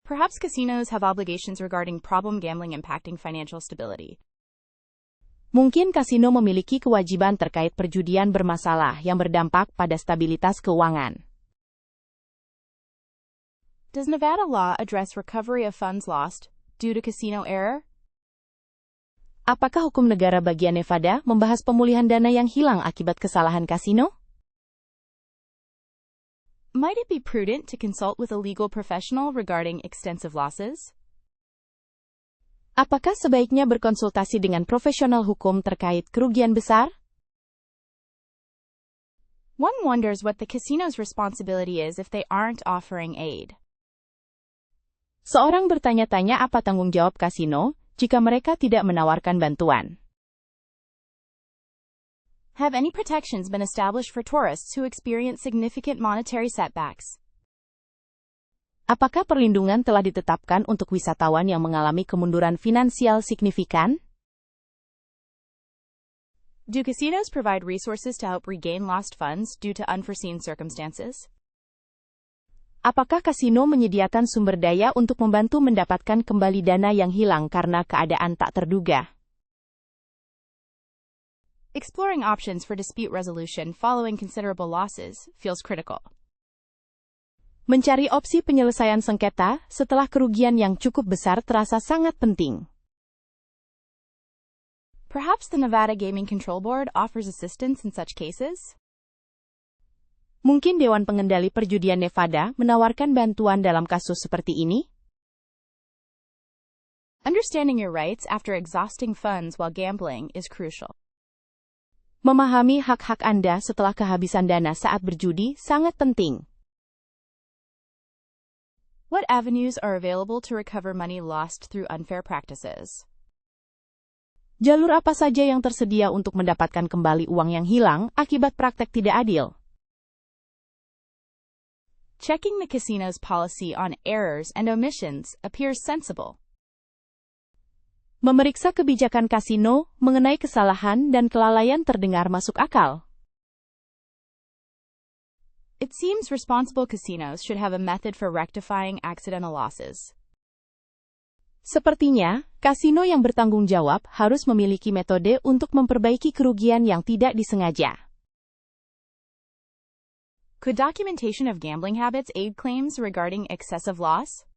S1: Perhaps casinos have obligations regarding problem gambling impacting financial stability.
S2: Mungkin kasino memiliki kewajiban terkait perjudian bermasalah yang berdampak pada stabilitas keuangan.
S1: Does Nevada law address recovery of funds lost due to casino error?
S2: Apakah hukum negara bagian Nevada membahas pemulihan dana yang hilang akibat kesalahan kasino?
S1: Might it be prudent to consult with a legal professional regarding extensive losses?
S2: Apakah sebaiknya berkonsultasi dengan profesional hukum terkait kerugian besar?
S1: One wonders what the casino's responsibility is if they aren't offering aid.
S2: Seorang bertanya-tanya apa tanggung jawab kasino jika mereka tidak menawarkan bantuan.
S1: Have any protections been established for tourists who experience significant monetary setbacks?
S2: Apakah perlindungan telah ditetapkan untuk wisatawan yang mengalami kemunduran finansial signifikan?
S1: Do casinos provide resources to help regain lost funds due to unforeseen circumstances?
S2: Apakah kasino menyediakan sumber daya untuk membantu mendapatkan kembali dana yang hilang karena keadaan tak terduga?
S1: Exploring options for dispute resolution following considerable losses feels critical.
S2: Mencari opsi penyelesaian sengketa setelah kerugian yang cukup besar terasa sangat penting.
S1: Perhaps the Nevada Gaming Control Board offers assistance in such cases?
S2: Mungkin Dewan Pengendali Perjudian Nevada menawarkan bantuan dalam kasus seperti ini?
S1: Understanding your rights after exhausting funds while gambling is crucial.
S2: Memahami hak-hak Anda setelah kehabisan dana saat berjudi sangat penting.
S1: What avenues are available to recover money lost through unfair practices?
S2: Jalur apa saja yang tersedia untuk mendapatkan kembali uang yang hilang akibat praktek tidak adil?
S1: Checking the casino's policy on errors and omissions appears sensible.
S2: Memeriksa kebijakan kasino mengenai kesalahan dan kelalaian terdengar masuk akal.
S1: It seems responsible casinos should have a method for rectifying accidental losses.
S2: Sepertinya, kasino yang bertanggung jawab harus memiliki metode untuk memperbaiki kerugian yang tidak disengaja.
S1: Could documentation of gambling habits aid claims regarding excessive loss?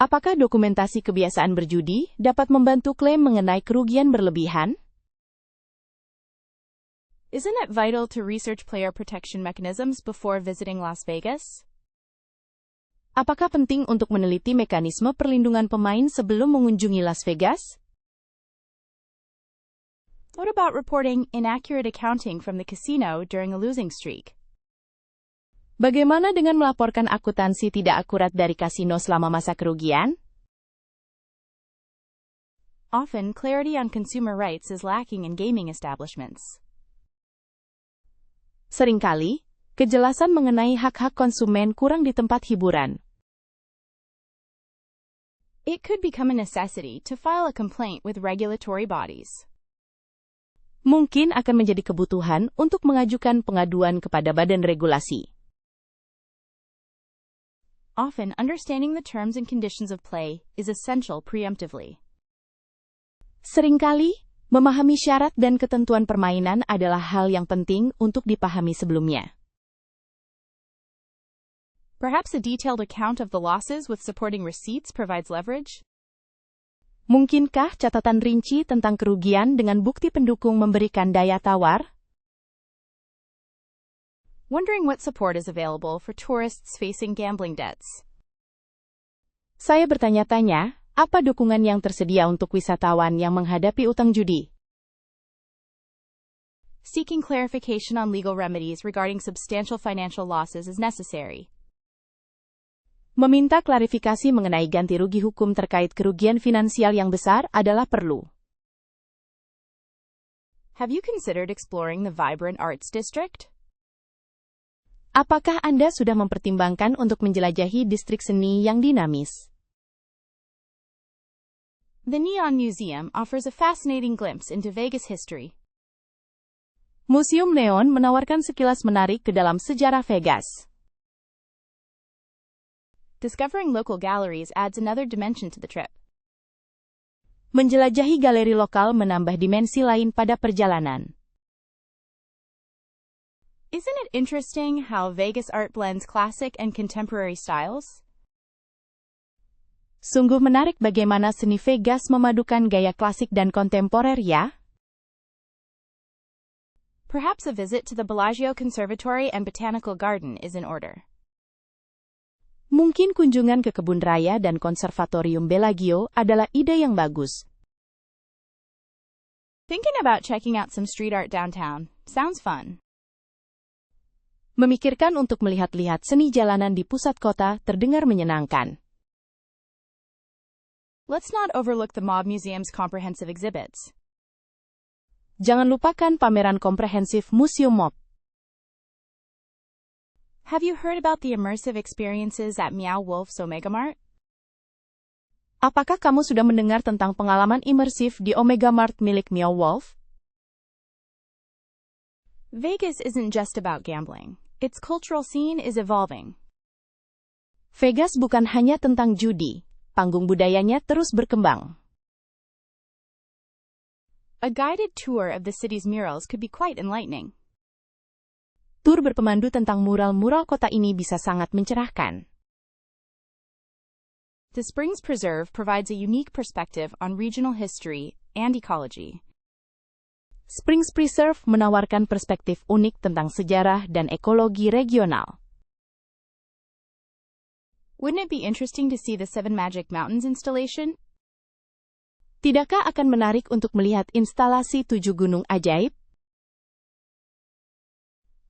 S2: Apakah dokumentasi kebiasaan berjudi dapat membantu klaim mengenai kerugian berlebihan?
S1: Isn't it vital to research player protection mechanisms before visiting Las Vegas?
S2: Apakah penting untuk meneliti mekanisme perlindungan pemain sebelum mengunjungi Las Vegas?
S1: What about reporting inaccurate accounting from the casino during a losing streak?
S2: Bagaimana dengan melaporkan akuntansi tidak akurat dari kasino selama masa kerugian?
S1: Often, clarity on consumer rights is lacking in gaming establishments.
S2: Seringkali, kejelasan mengenai hak-hak konsumen kurang di tempat hiburan.
S1: It could become a necessity to file a complaint with regulatory bodies.
S2: Mungkin akan menjadi kebutuhan untuk mengajukan pengaduan kepada badan regulasi.
S1: Often, understanding the terms and conditions of play is essential preemptively.
S2: Seringkali, memahami syarat dan ketentuan permainan adalah hal yang penting untuk dipahami sebelumnya.
S1: Perhaps a detailed account of the losses with supporting receipts provides leverage?
S2: Mungkinkah catatan rinci tentang kerugian dengan bukti pendukung memberikan daya tawar?
S1: Wondering what support is available for tourists facing gambling debts.
S2: Saya bertanya-tanya, apa dukungan yang tersedia untuk wisatawan yang menghadapi utang judi?
S1: Seeking clarification on legal remedies regarding substantial financial losses is necessary.
S2: Meminta klarifikasi mengenai ganti rugi hukum terkait kerugian finansial yang besar adalah perlu.
S1: Have you considered exploring the vibrant arts district?
S2: Apakah Anda sudah mempertimbangkan untuk menjelajahi distrik seni yang dinamis?
S1: The Neon Museum offers a fascinating glimpse into Vegas history.
S2: Museum Neon menawarkan sekilas menarik ke dalam sejarah Vegas.
S1: Discovering local galleries adds another dimension to the trip.
S2: Menjelajahi galeri lokal menambah dimensi lain pada perjalanan.
S1: Isn't it interesting how Vegas art blends classic and contemporary styles?
S2: Sungguh menarik bagaimana seni Vegas memadukan gaya klasik dan kontemporer ya.
S1: Perhaps a visit to the Bellagio Conservatory and Botanical Garden is in order.
S2: Mungkin kunjungan ke kebun raya dan konservatorium Bellagio adalah ide yang bagus.
S1: Thinking about checking out some street art downtown. Sounds fun.
S2: Memikirkan untuk melihat-lihat seni jalanan di pusat kota terdengar menyenangkan.
S1: Let's not overlook the Mob Museum's comprehensive exhibits.
S2: Jangan lupakan pameran komprehensif Museum Mob.
S1: Have you heard about the immersive experiences at Meow Wolf's Omega Mart?
S2: Apakah kamu sudah mendengar tentang pengalaman imersif di Omega Mart milik Meow Wolf?
S1: Vegas isn't just about gambling. Its cultural scene is evolving.
S2: Vegas bukan hanya tentang judi, panggung budayanya terus berkembang.
S1: A guided tour of the city's murals could be quite enlightening.
S2: Tur berpemandu tentang mural-mural kota ini bisa sangat mencerahkan.
S1: The Springs Preserve provides a unique perspective on regional history and ecology.
S2: Springs Preserve menawarkan perspektif unik tentang sejarah dan ekologi regional.
S1: Wouldn't it be interesting to see the Seven Magic Mountains installation?
S2: Tidakkah akan menarik untuk melihat instalasi 7 gunung ajaib?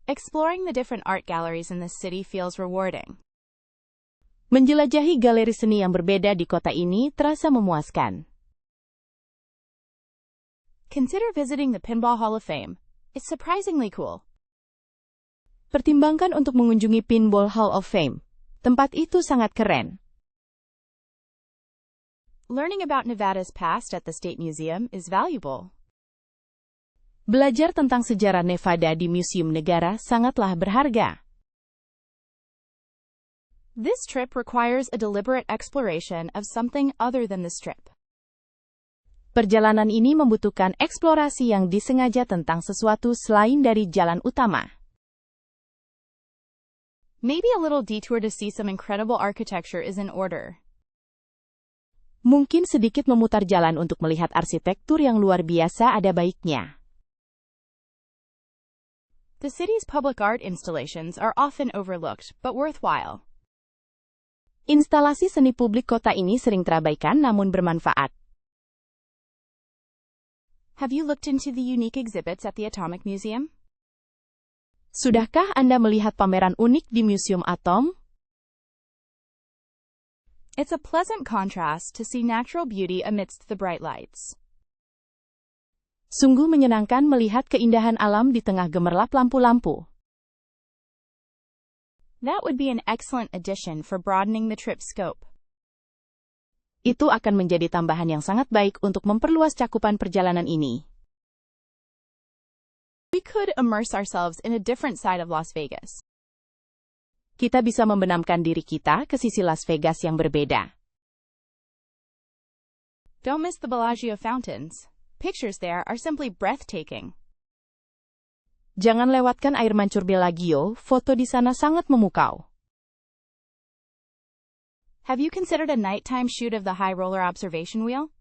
S1: Exploring the different art galleries in the city feels rewarding.
S2: Menjelajahi galeri seni yang berbeda di kota ini terasa memuaskan.
S1: Consider visiting the Pinball Hall of Fame. It's surprisingly cool.
S2: Pertimbangkan untuk mengunjungi Pinball Hall of Fame. Tempat itu sangat keren.
S1: Learning about Nevada's past at the State Museum is valuable.
S2: Belajar tentang sejarah Nevada di Museum Negara sangatlah berharga.
S1: This trip requires a deliberate exploration of something other than the Strip.
S2: Perjalanan ini membutuhkan eksplorasi yang disengaja tentang sesuatu selain dari jalan utama.
S1: Maybe a little detour to see some incredible architecture is in order.
S2: Mungkin sedikit memutar jalan untuk melihat arsitektur yang luar biasa ada baiknya.
S1: The city's public art installations are often overlooked, but worthwhile.
S2: Instalasi seni publik kota ini sering terabaikan namun bermanfaat.
S1: Have you looked into the unique exhibits at the Atomic Museum?
S2: Sudahkah Anda melihat pameran unik di Museum Atom?
S1: It's a pleasant contrast to see natural beauty amidst the bright lights.
S2: Sungguh menyenangkan melihat keindahan alam di tengah gemerlap lampu-lampu.
S1: That would be an excellent addition for broadening the trip scope.
S2: Itu akan menjadi tambahan yang sangat baik untuk memperluas cakupan perjalanan ini.
S1: We could immerse ourselves in a different side of Las Vegas.
S2: Kita bisa membenamkan diri kita ke sisi Las Vegas yang berbeda.
S1: Don't miss the Bellagio fountains. Pictures there are simply breathtaking.
S2: Jangan lewatkan air mancur Bellagio, foto di sana sangat memukau.
S1: Have you considered a nighttime shoot of the High Roller Observation Wheel?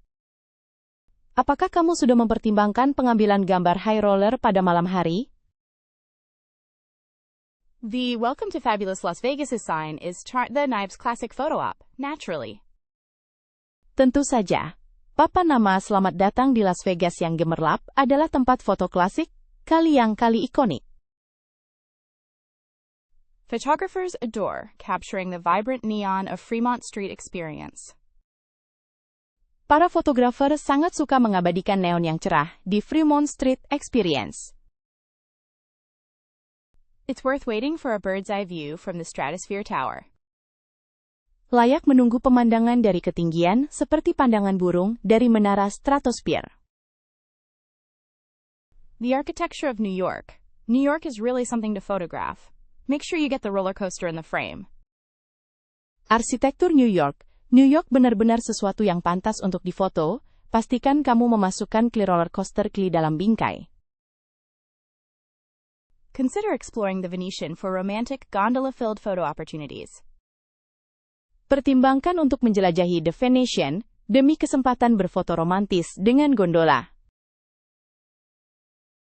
S2: Apakah kamu sudah mempertimbangkan pengambilan gambar high roller pada malam hari?
S1: The Welcome to Fabulous Las Vegas sign is the Knives classic photo op, naturally.
S2: Tentu saja. Papan nama Selamat Datang di Las Vegas yang gemerlap adalah tempat foto klasik, kali ikonik.
S1: Photographers adore capturing the vibrant neon of Fremont Street experience.
S2: Para fotografer sangat suka mengabadikan neon yang cerah di Fremont Street Experience.
S1: It's worth waiting for a bird's eye view from the Stratosphere Tower.
S2: Layak menunggu pemandangan dari ketinggian seperti pandangan burung dari menara Stratosphere.
S1: The architecture of New York. New York is really something to photograph. Make sure you get the roller coaster in the frame.
S2: Arsitektur New York. New York benar-benar sesuatu yang pantas untuk difoto. Pastikan kamu memasukkan roller coaster dalam bingkai.
S1: Consider exploring the Venetian for romantic gondola-filled photo opportunities.
S2: Pertimbangkan untuk menjelajahi The Venetian demi kesempatan berfoto romantis dengan gondola.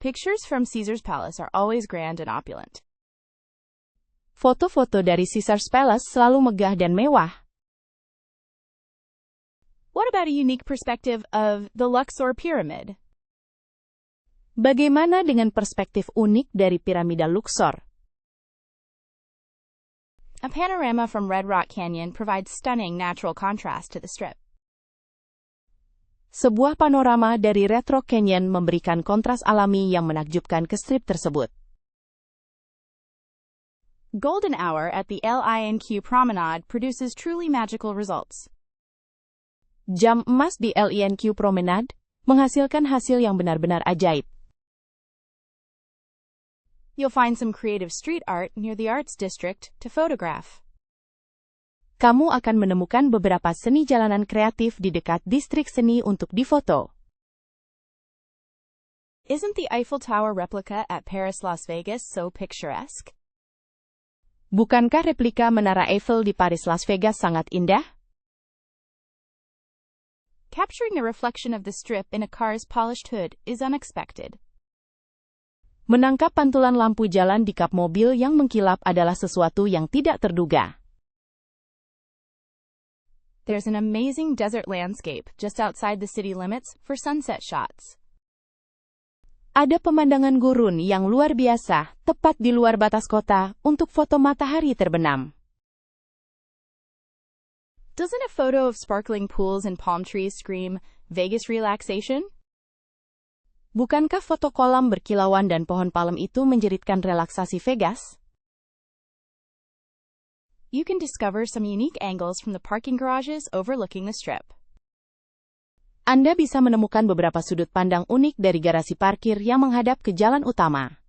S1: Pictures from Caesar's Palace are always grand and opulent.
S2: Foto-foto dari Caesars Palace selalu megah dan mewah.
S1: What about a unique perspective of the Luxor Pyramid?
S2: Bagaimana dengan perspektif unik dari piramida Luxor?
S1: A panorama from Red Rock Canyon provides stunning natural contrast to the strip.
S2: Sebuah panorama dari Red Rock Canyon memberikan kontras alami yang menakjubkan ke strip tersebut.
S1: Golden hour at the LINQ Promenade produces truly magical results.
S2: Jam emas di LINQ Promenade menghasilkan hasil yang benar-benar ajaib.
S1: You'll find some creative street art near the Arts District to photograph.
S2: Kamu akan menemukan beberapa seni jalanan kreatif di dekat distrik seni untuk difoto.
S1: Isn't the Eiffel Tower replica at Paris, Las Vegas so picturesque?
S2: Bukankah replika Menara Eiffel di Paris, Las Vegas sangat indah?
S1: Capturing the reflection of the strip in a car's polished hood is unexpected.
S2: Menangkap pantulan lampu jalan di kap mobil yang mengkilap adalah sesuatu yang tidak terduga.
S1: There's an amazing desert landscape just outside the city limits for sunset shots.
S2: Ada pemandangan gurun yang luar biasa tepat di luar batas kota untuk foto matahari terbenam.
S1: Doesn't a photo of sparkling pools and palm trees scream Vegas relaxation?
S2: Bukankah foto kolam berkilauan dan pohon palem itu menjeritkan relaksasi Vegas?
S1: You can discover some unique angles from the parking garages overlooking the strip.
S2: Anda bisa menemukan beberapa sudut pandang unik dari garasi parkir yang menghadap ke jalan utama.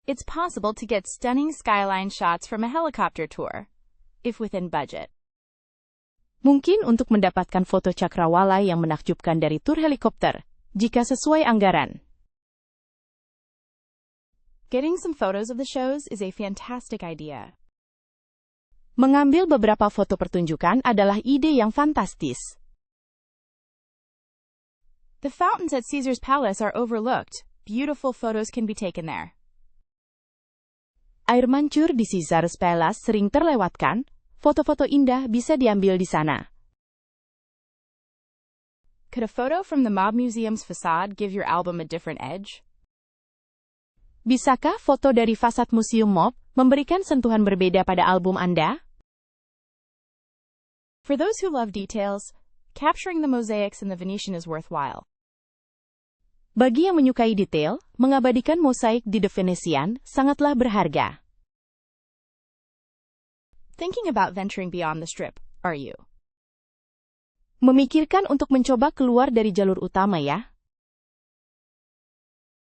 S1: It's possible to get stunning skyline shots from a helicopter tour, if within budget.
S2: Mungkin untuk mendapatkan foto cakrawala yang menakjubkan dari tur helikopter, jika sesuai anggaran.
S1: Getting some photos of the shows is a fantastic idea.
S2: Mengambil beberapa foto pertunjukan adalah ide yang fantastis.
S1: The fountains at Caesars Palace are overlooked. Beautiful photos can be taken there.
S2: Air mancur di Caesars Palace sering terlewatkan. Foto-foto indah bisa diambil di sana.
S1: Could a photo from the Mob Museum's facade give your album a different edge?
S2: Bisakah foto dari fasad Museum Mob memberikan sentuhan berbeda pada album Anda?
S1: For those who love details, capturing the mosaics in the Venetian is worthwhile.
S2: Bagi yang menyukai detail, mengabadikan mosaik di The Venetian sangatlah berharga.
S1: Thinking about venturing beyond the strip, are you?
S2: Memikirkan untuk mencoba keluar dari jalur utama ya?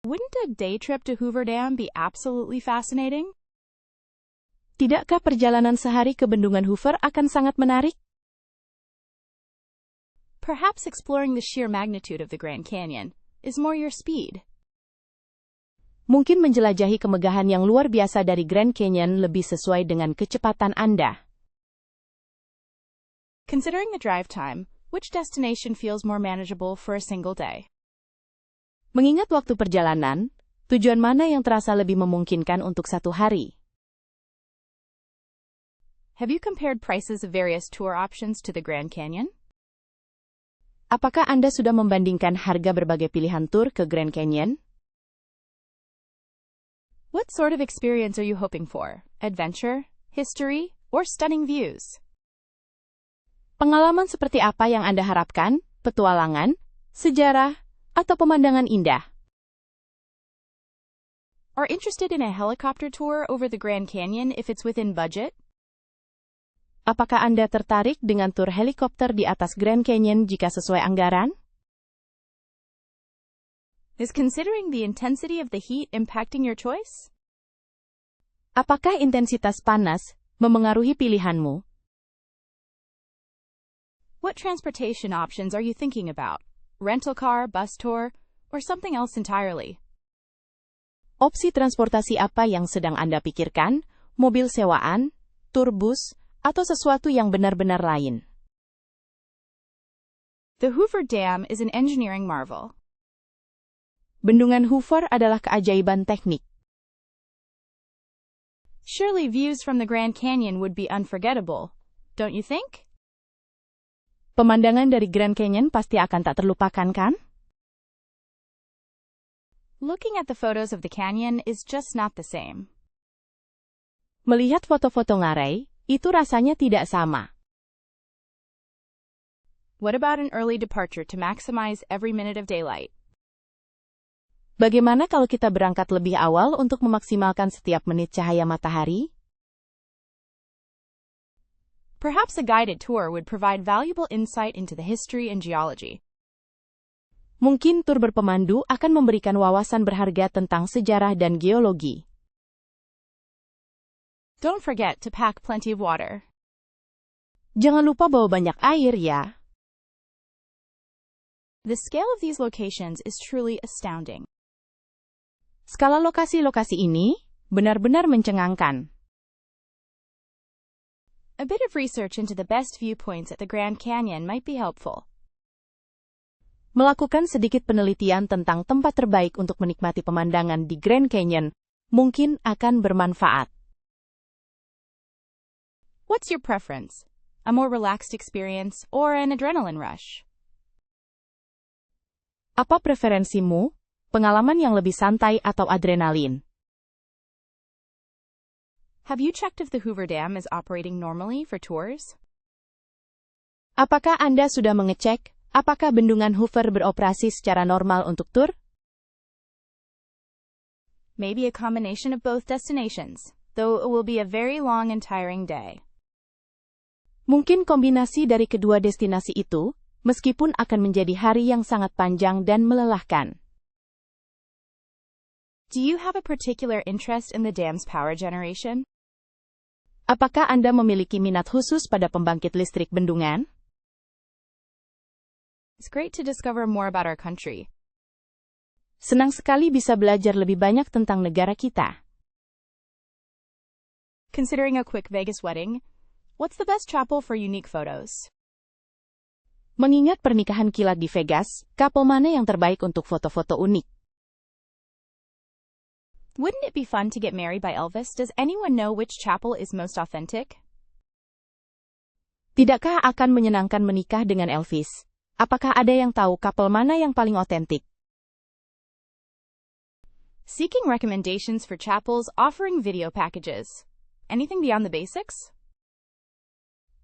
S1: Wouldn't a day trip to Hoover Dam be absolutely fascinating?
S2: Tidakkah perjalanan sehari ke Bendungan Hoover akan sangat menarik?
S1: Perhaps exploring the sheer magnitude of the Grand Canyon is more your speed.
S2: Mungkin menjelajahi kemegahan yang luar biasa dari Grand Canyon lebih sesuai dengan kecepatan Anda.
S1: Considering the drive time, which destination feels more manageable for a single day?
S2: Mengingat waktu perjalanan, tujuan mana yang terasa lebih memungkinkan untuk satu hari?
S1: Have you compared prices of various tour options to the Grand Canyon?
S2: Apakah Anda sudah membandingkan harga berbagai pilihan tur ke Grand Canyon?
S1: What sort of experience are you hoping for? Adventure, history, or stunning views?
S2: Pengalaman seperti apa yang Anda harapkan? Petualangan, sejarah, atau pemandangan indah?
S1: Are interested in a helicopter tour over the Grand Canyon if it's within budget?
S2: Apakah Anda tertarik dengan tur helikopter di atas Grand Canyon jika sesuai anggaran?
S1: Is considering the intensity of the heat impacting your choice?
S2: Apakah intensitas panas memengaruhi pilihanmu?
S1: What transportation options are you thinking about? Rental car, bus tour, or something else entirely?
S2: Opsi transportasi apa yang sedang Anda pikirkan? Mobil sewaan, tur bus, atau sesuatu yang benar-benar lain?
S1: The Hoover Dam is an engineering marvel.
S2: Bendungan Hoover adalah keajaiban teknik.
S1: Surely views from the Grand Canyon would be unforgettable, don't you think?
S2: Pemandangan dari Grand Canyon pasti akan tak terlupakan, kan?
S1: Looking at the photos of the canyon is just not the same.
S2: Melihat foto-foto ngarai, itu rasanya tidak sama.
S1: What about an early departure to maximize every minute of daylight?
S2: Bagaimana kalau kita berangkat lebih awal untuk memaksimalkan setiap menit cahaya matahari?
S1: Perhaps a guided tour would provide valuable insight into the history and geology.
S2: Mungkin tur berpemandu akan memberikan wawasan berharga tentang sejarah dan geologi.
S1: Don't forget to pack plenty of water.
S2: Jangan lupa bawa banyak air ya.
S1: The scale of these locations is truly astounding.
S2: Skala lokasi-lokasi ini benar-benar mencengangkan.
S1: A bit of research into the best viewpoints at the Grand Canyon might be helpful.
S2: Melakukan sedikit penelitian tentang tempat terbaik untuk menikmati pemandangan di Grand Canyon mungkin akan bermanfaat.
S1: What's your preference? A more relaxed experience or an adrenaline rush?
S2: Apa preferensimu? Pengalaman yang lebih santai atau adrenalin?
S1: Have you checked if the Hoover Dam is operating normally for tours?
S2: Apakah Anda sudah mengecek apakah bendungan Hoover beroperasi secara normal untuk tur?
S1: Maybe a combination of both destinations, though it will be a very long and tiring day.
S2: Mungkin kombinasi dari kedua destinasi itu, meskipun akan menjadi hari yang sangat panjang dan melelahkan.
S1: Do you have a particular interest in the dam's power generation?
S2: Apakah Anda memiliki minat khusus pada pembangkit listrik bendungan?
S1: It's great to discover more about our country.
S2: Senang sekali bisa belajar lebih banyak tentang negara kita.
S1: Considering a quick Vegas wedding, what's the best chapel for unique photos?
S2: Mengingat pernikahan kilat di Vegas, kapel mana yang terbaik untuk foto-foto unik?
S1: Wouldn't it be fun to get married by Elvis? Does anyone know which chapel is most authentic?
S2: Tidakkah akan menyenangkan menikah dengan Elvis? Apakah ada yang tahu kapel mana yang paling otentik?
S1: Seeking recommendations for chapels offering video packages. Anything beyond the basics?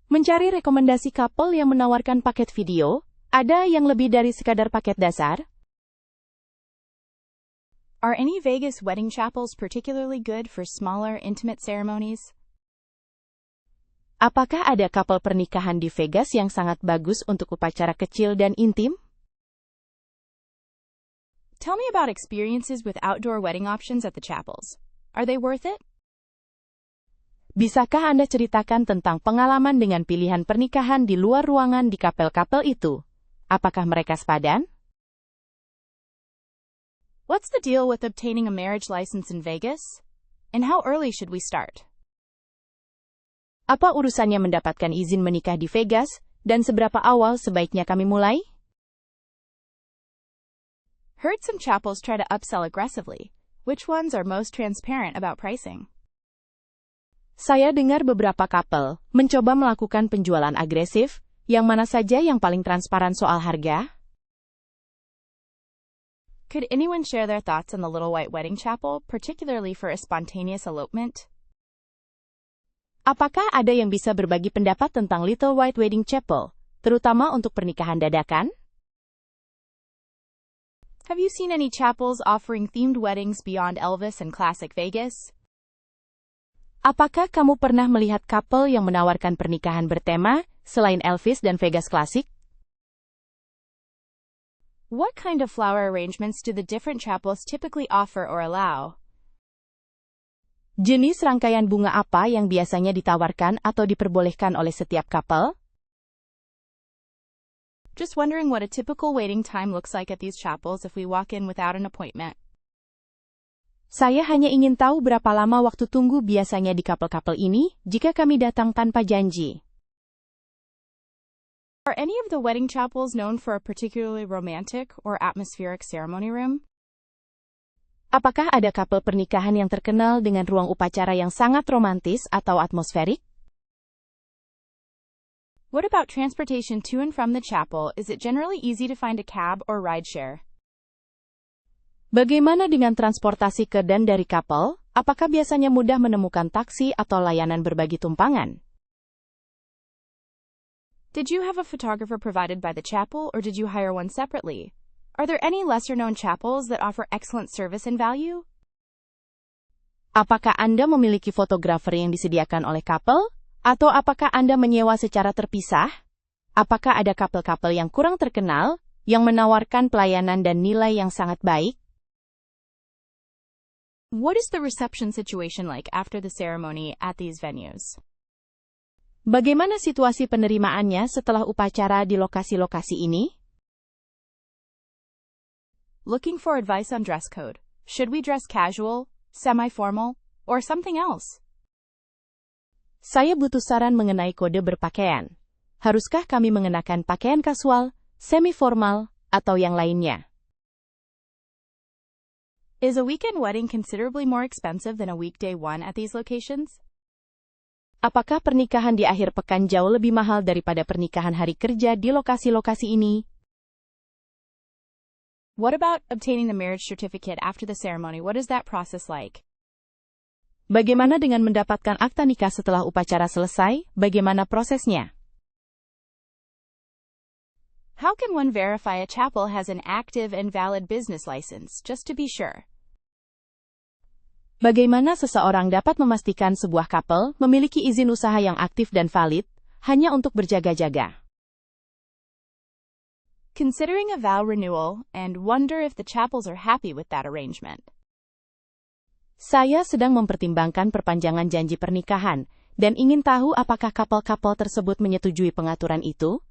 S2: Mencari rekomendasi kapel yang menawarkan paket video, ada yang lebih dari sekadar paket dasar?
S1: Are any Vegas wedding chapels particularly good for smaller, intimate ceremonies?
S2: Apakah ada kapel pernikahan di Vegas yang sangat bagus untuk upacara kecil dan intim?
S1: Tell me about experiences with outdoor wedding options at the chapels. Are they worth it?
S2: Bisakah Anda ceritakan tentang pengalaman dengan pilihan pernikahan di luar ruangan di kapel-kapel itu? Apakah mereka sepadan?
S1: What's the deal with obtaining a marriage license in Vegas? And how early should we start?
S2: Apa urusannya mendapatkan izin menikah di Vegas, dan seberapa awal sebaiknya kami mulai?
S1: Heard some chapels try to upsell aggressively. Which ones are most transparent about pricing?
S2: Saya dengar beberapa kapel mencoba melakukan penjualan agresif, yang mana saja yang paling transparan soal harga?
S1: Could anyone share their thoughts on the Little White Wedding Chapel, particularly for a spontaneous elopement?
S2: Apakah ada yang bisa berbagi pendapat tentang Little White Wedding Chapel, terutama untuk pernikahan dadakan?
S1: Have you seen any chapels offering themed weddings beyond Elvis and classic Vegas?
S2: Apakah kamu pernah melihat couple yang menawarkan pernikahan bertema selain Elvis dan Vegas klasik?
S1: What kind of flower arrangements do the different chapels typically offer or allow?
S2: Jenis rangkaian bunga apa yang biasanya ditawarkan atau diperbolehkan oleh setiap couple?
S1: Just wondering what a typical waiting time looks like at these chapels if we walk in without an appointment.
S2: Saya hanya ingin tahu berapa lama waktu tunggu biasanya di kapel-kapel ini jika kami datang tanpa janji.
S1: Are any of the wedding chapels known for a particularly romantic or atmospheric ceremony room?
S2: Apakah ada couple pernikahan yang terkenal dengan ruang upacara yang sangat romantis atau atmosferik?
S1: What about transportation to and from the chapel? Is it generally easy to find a cab or rideshare?
S2: Bagaimana dengan transportasi ke dan dari couple? Apakah biasanya mudah menemukan taksi atau layanan berbagi tumpangan?
S1: Did you have a photographer provided by the chapel, or did you hire one separately? Are there any lesser-known chapels that offer excellent service and value?
S2: Apakah Anda memiliki fotografer yang disediakan oleh couple? Atau apakah Anda menyewa secara terpisah? Apakah ada couple-couple yang kurang terkenal, yang menawarkan pelayanan dan nilai yang sangat baik?
S1: What is the reception situation like after the ceremony at these venues?
S2: Bagaimana situasi penerimaannya setelah upacara di lokasi-lokasi ini?
S1: Looking for advice on dress code. Should we dress casual, semi-formal, or something else?
S2: Saya butuh saran mengenai kode berpakaian. Haruskah kami mengenakan pakaian kasual, semi-formal, atau yang lainnya?
S1: Is a weekend wedding considerably more expensive than a weekday one at these locations?
S2: Apakah pernikahan di akhir pekan jauh lebih mahal daripada pernikahan hari kerja di lokasi-lokasi ini?
S1: What about obtaining the marriage certificate after the ceremony? What is that process like?
S2: Bagaimana dengan mendapatkan akta nikah setelah upacara selesai? Bagaimana prosesnya?
S1: How can one verify a chapel has an active and valid business license, just to be sure?
S2: Bagaimana seseorang dapat memastikan sebuah couple memiliki izin usaha yang aktif dan valid, hanya untuk berjaga-jaga?
S1: Considering a vow renewal, and wonder if the chapels are happy with that arrangement.
S2: Saya sedang mempertimbangkan perpanjangan janji pernikahan, dan ingin tahu apakah couple-couple tersebut menyetujui pengaturan itu?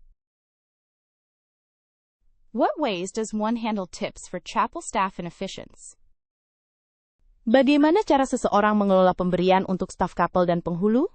S1: What ways does one handle tips for chapel staff and officiants?
S2: Bagaimana cara seseorang mengelola pemberian untuk staf couple dan penghulu?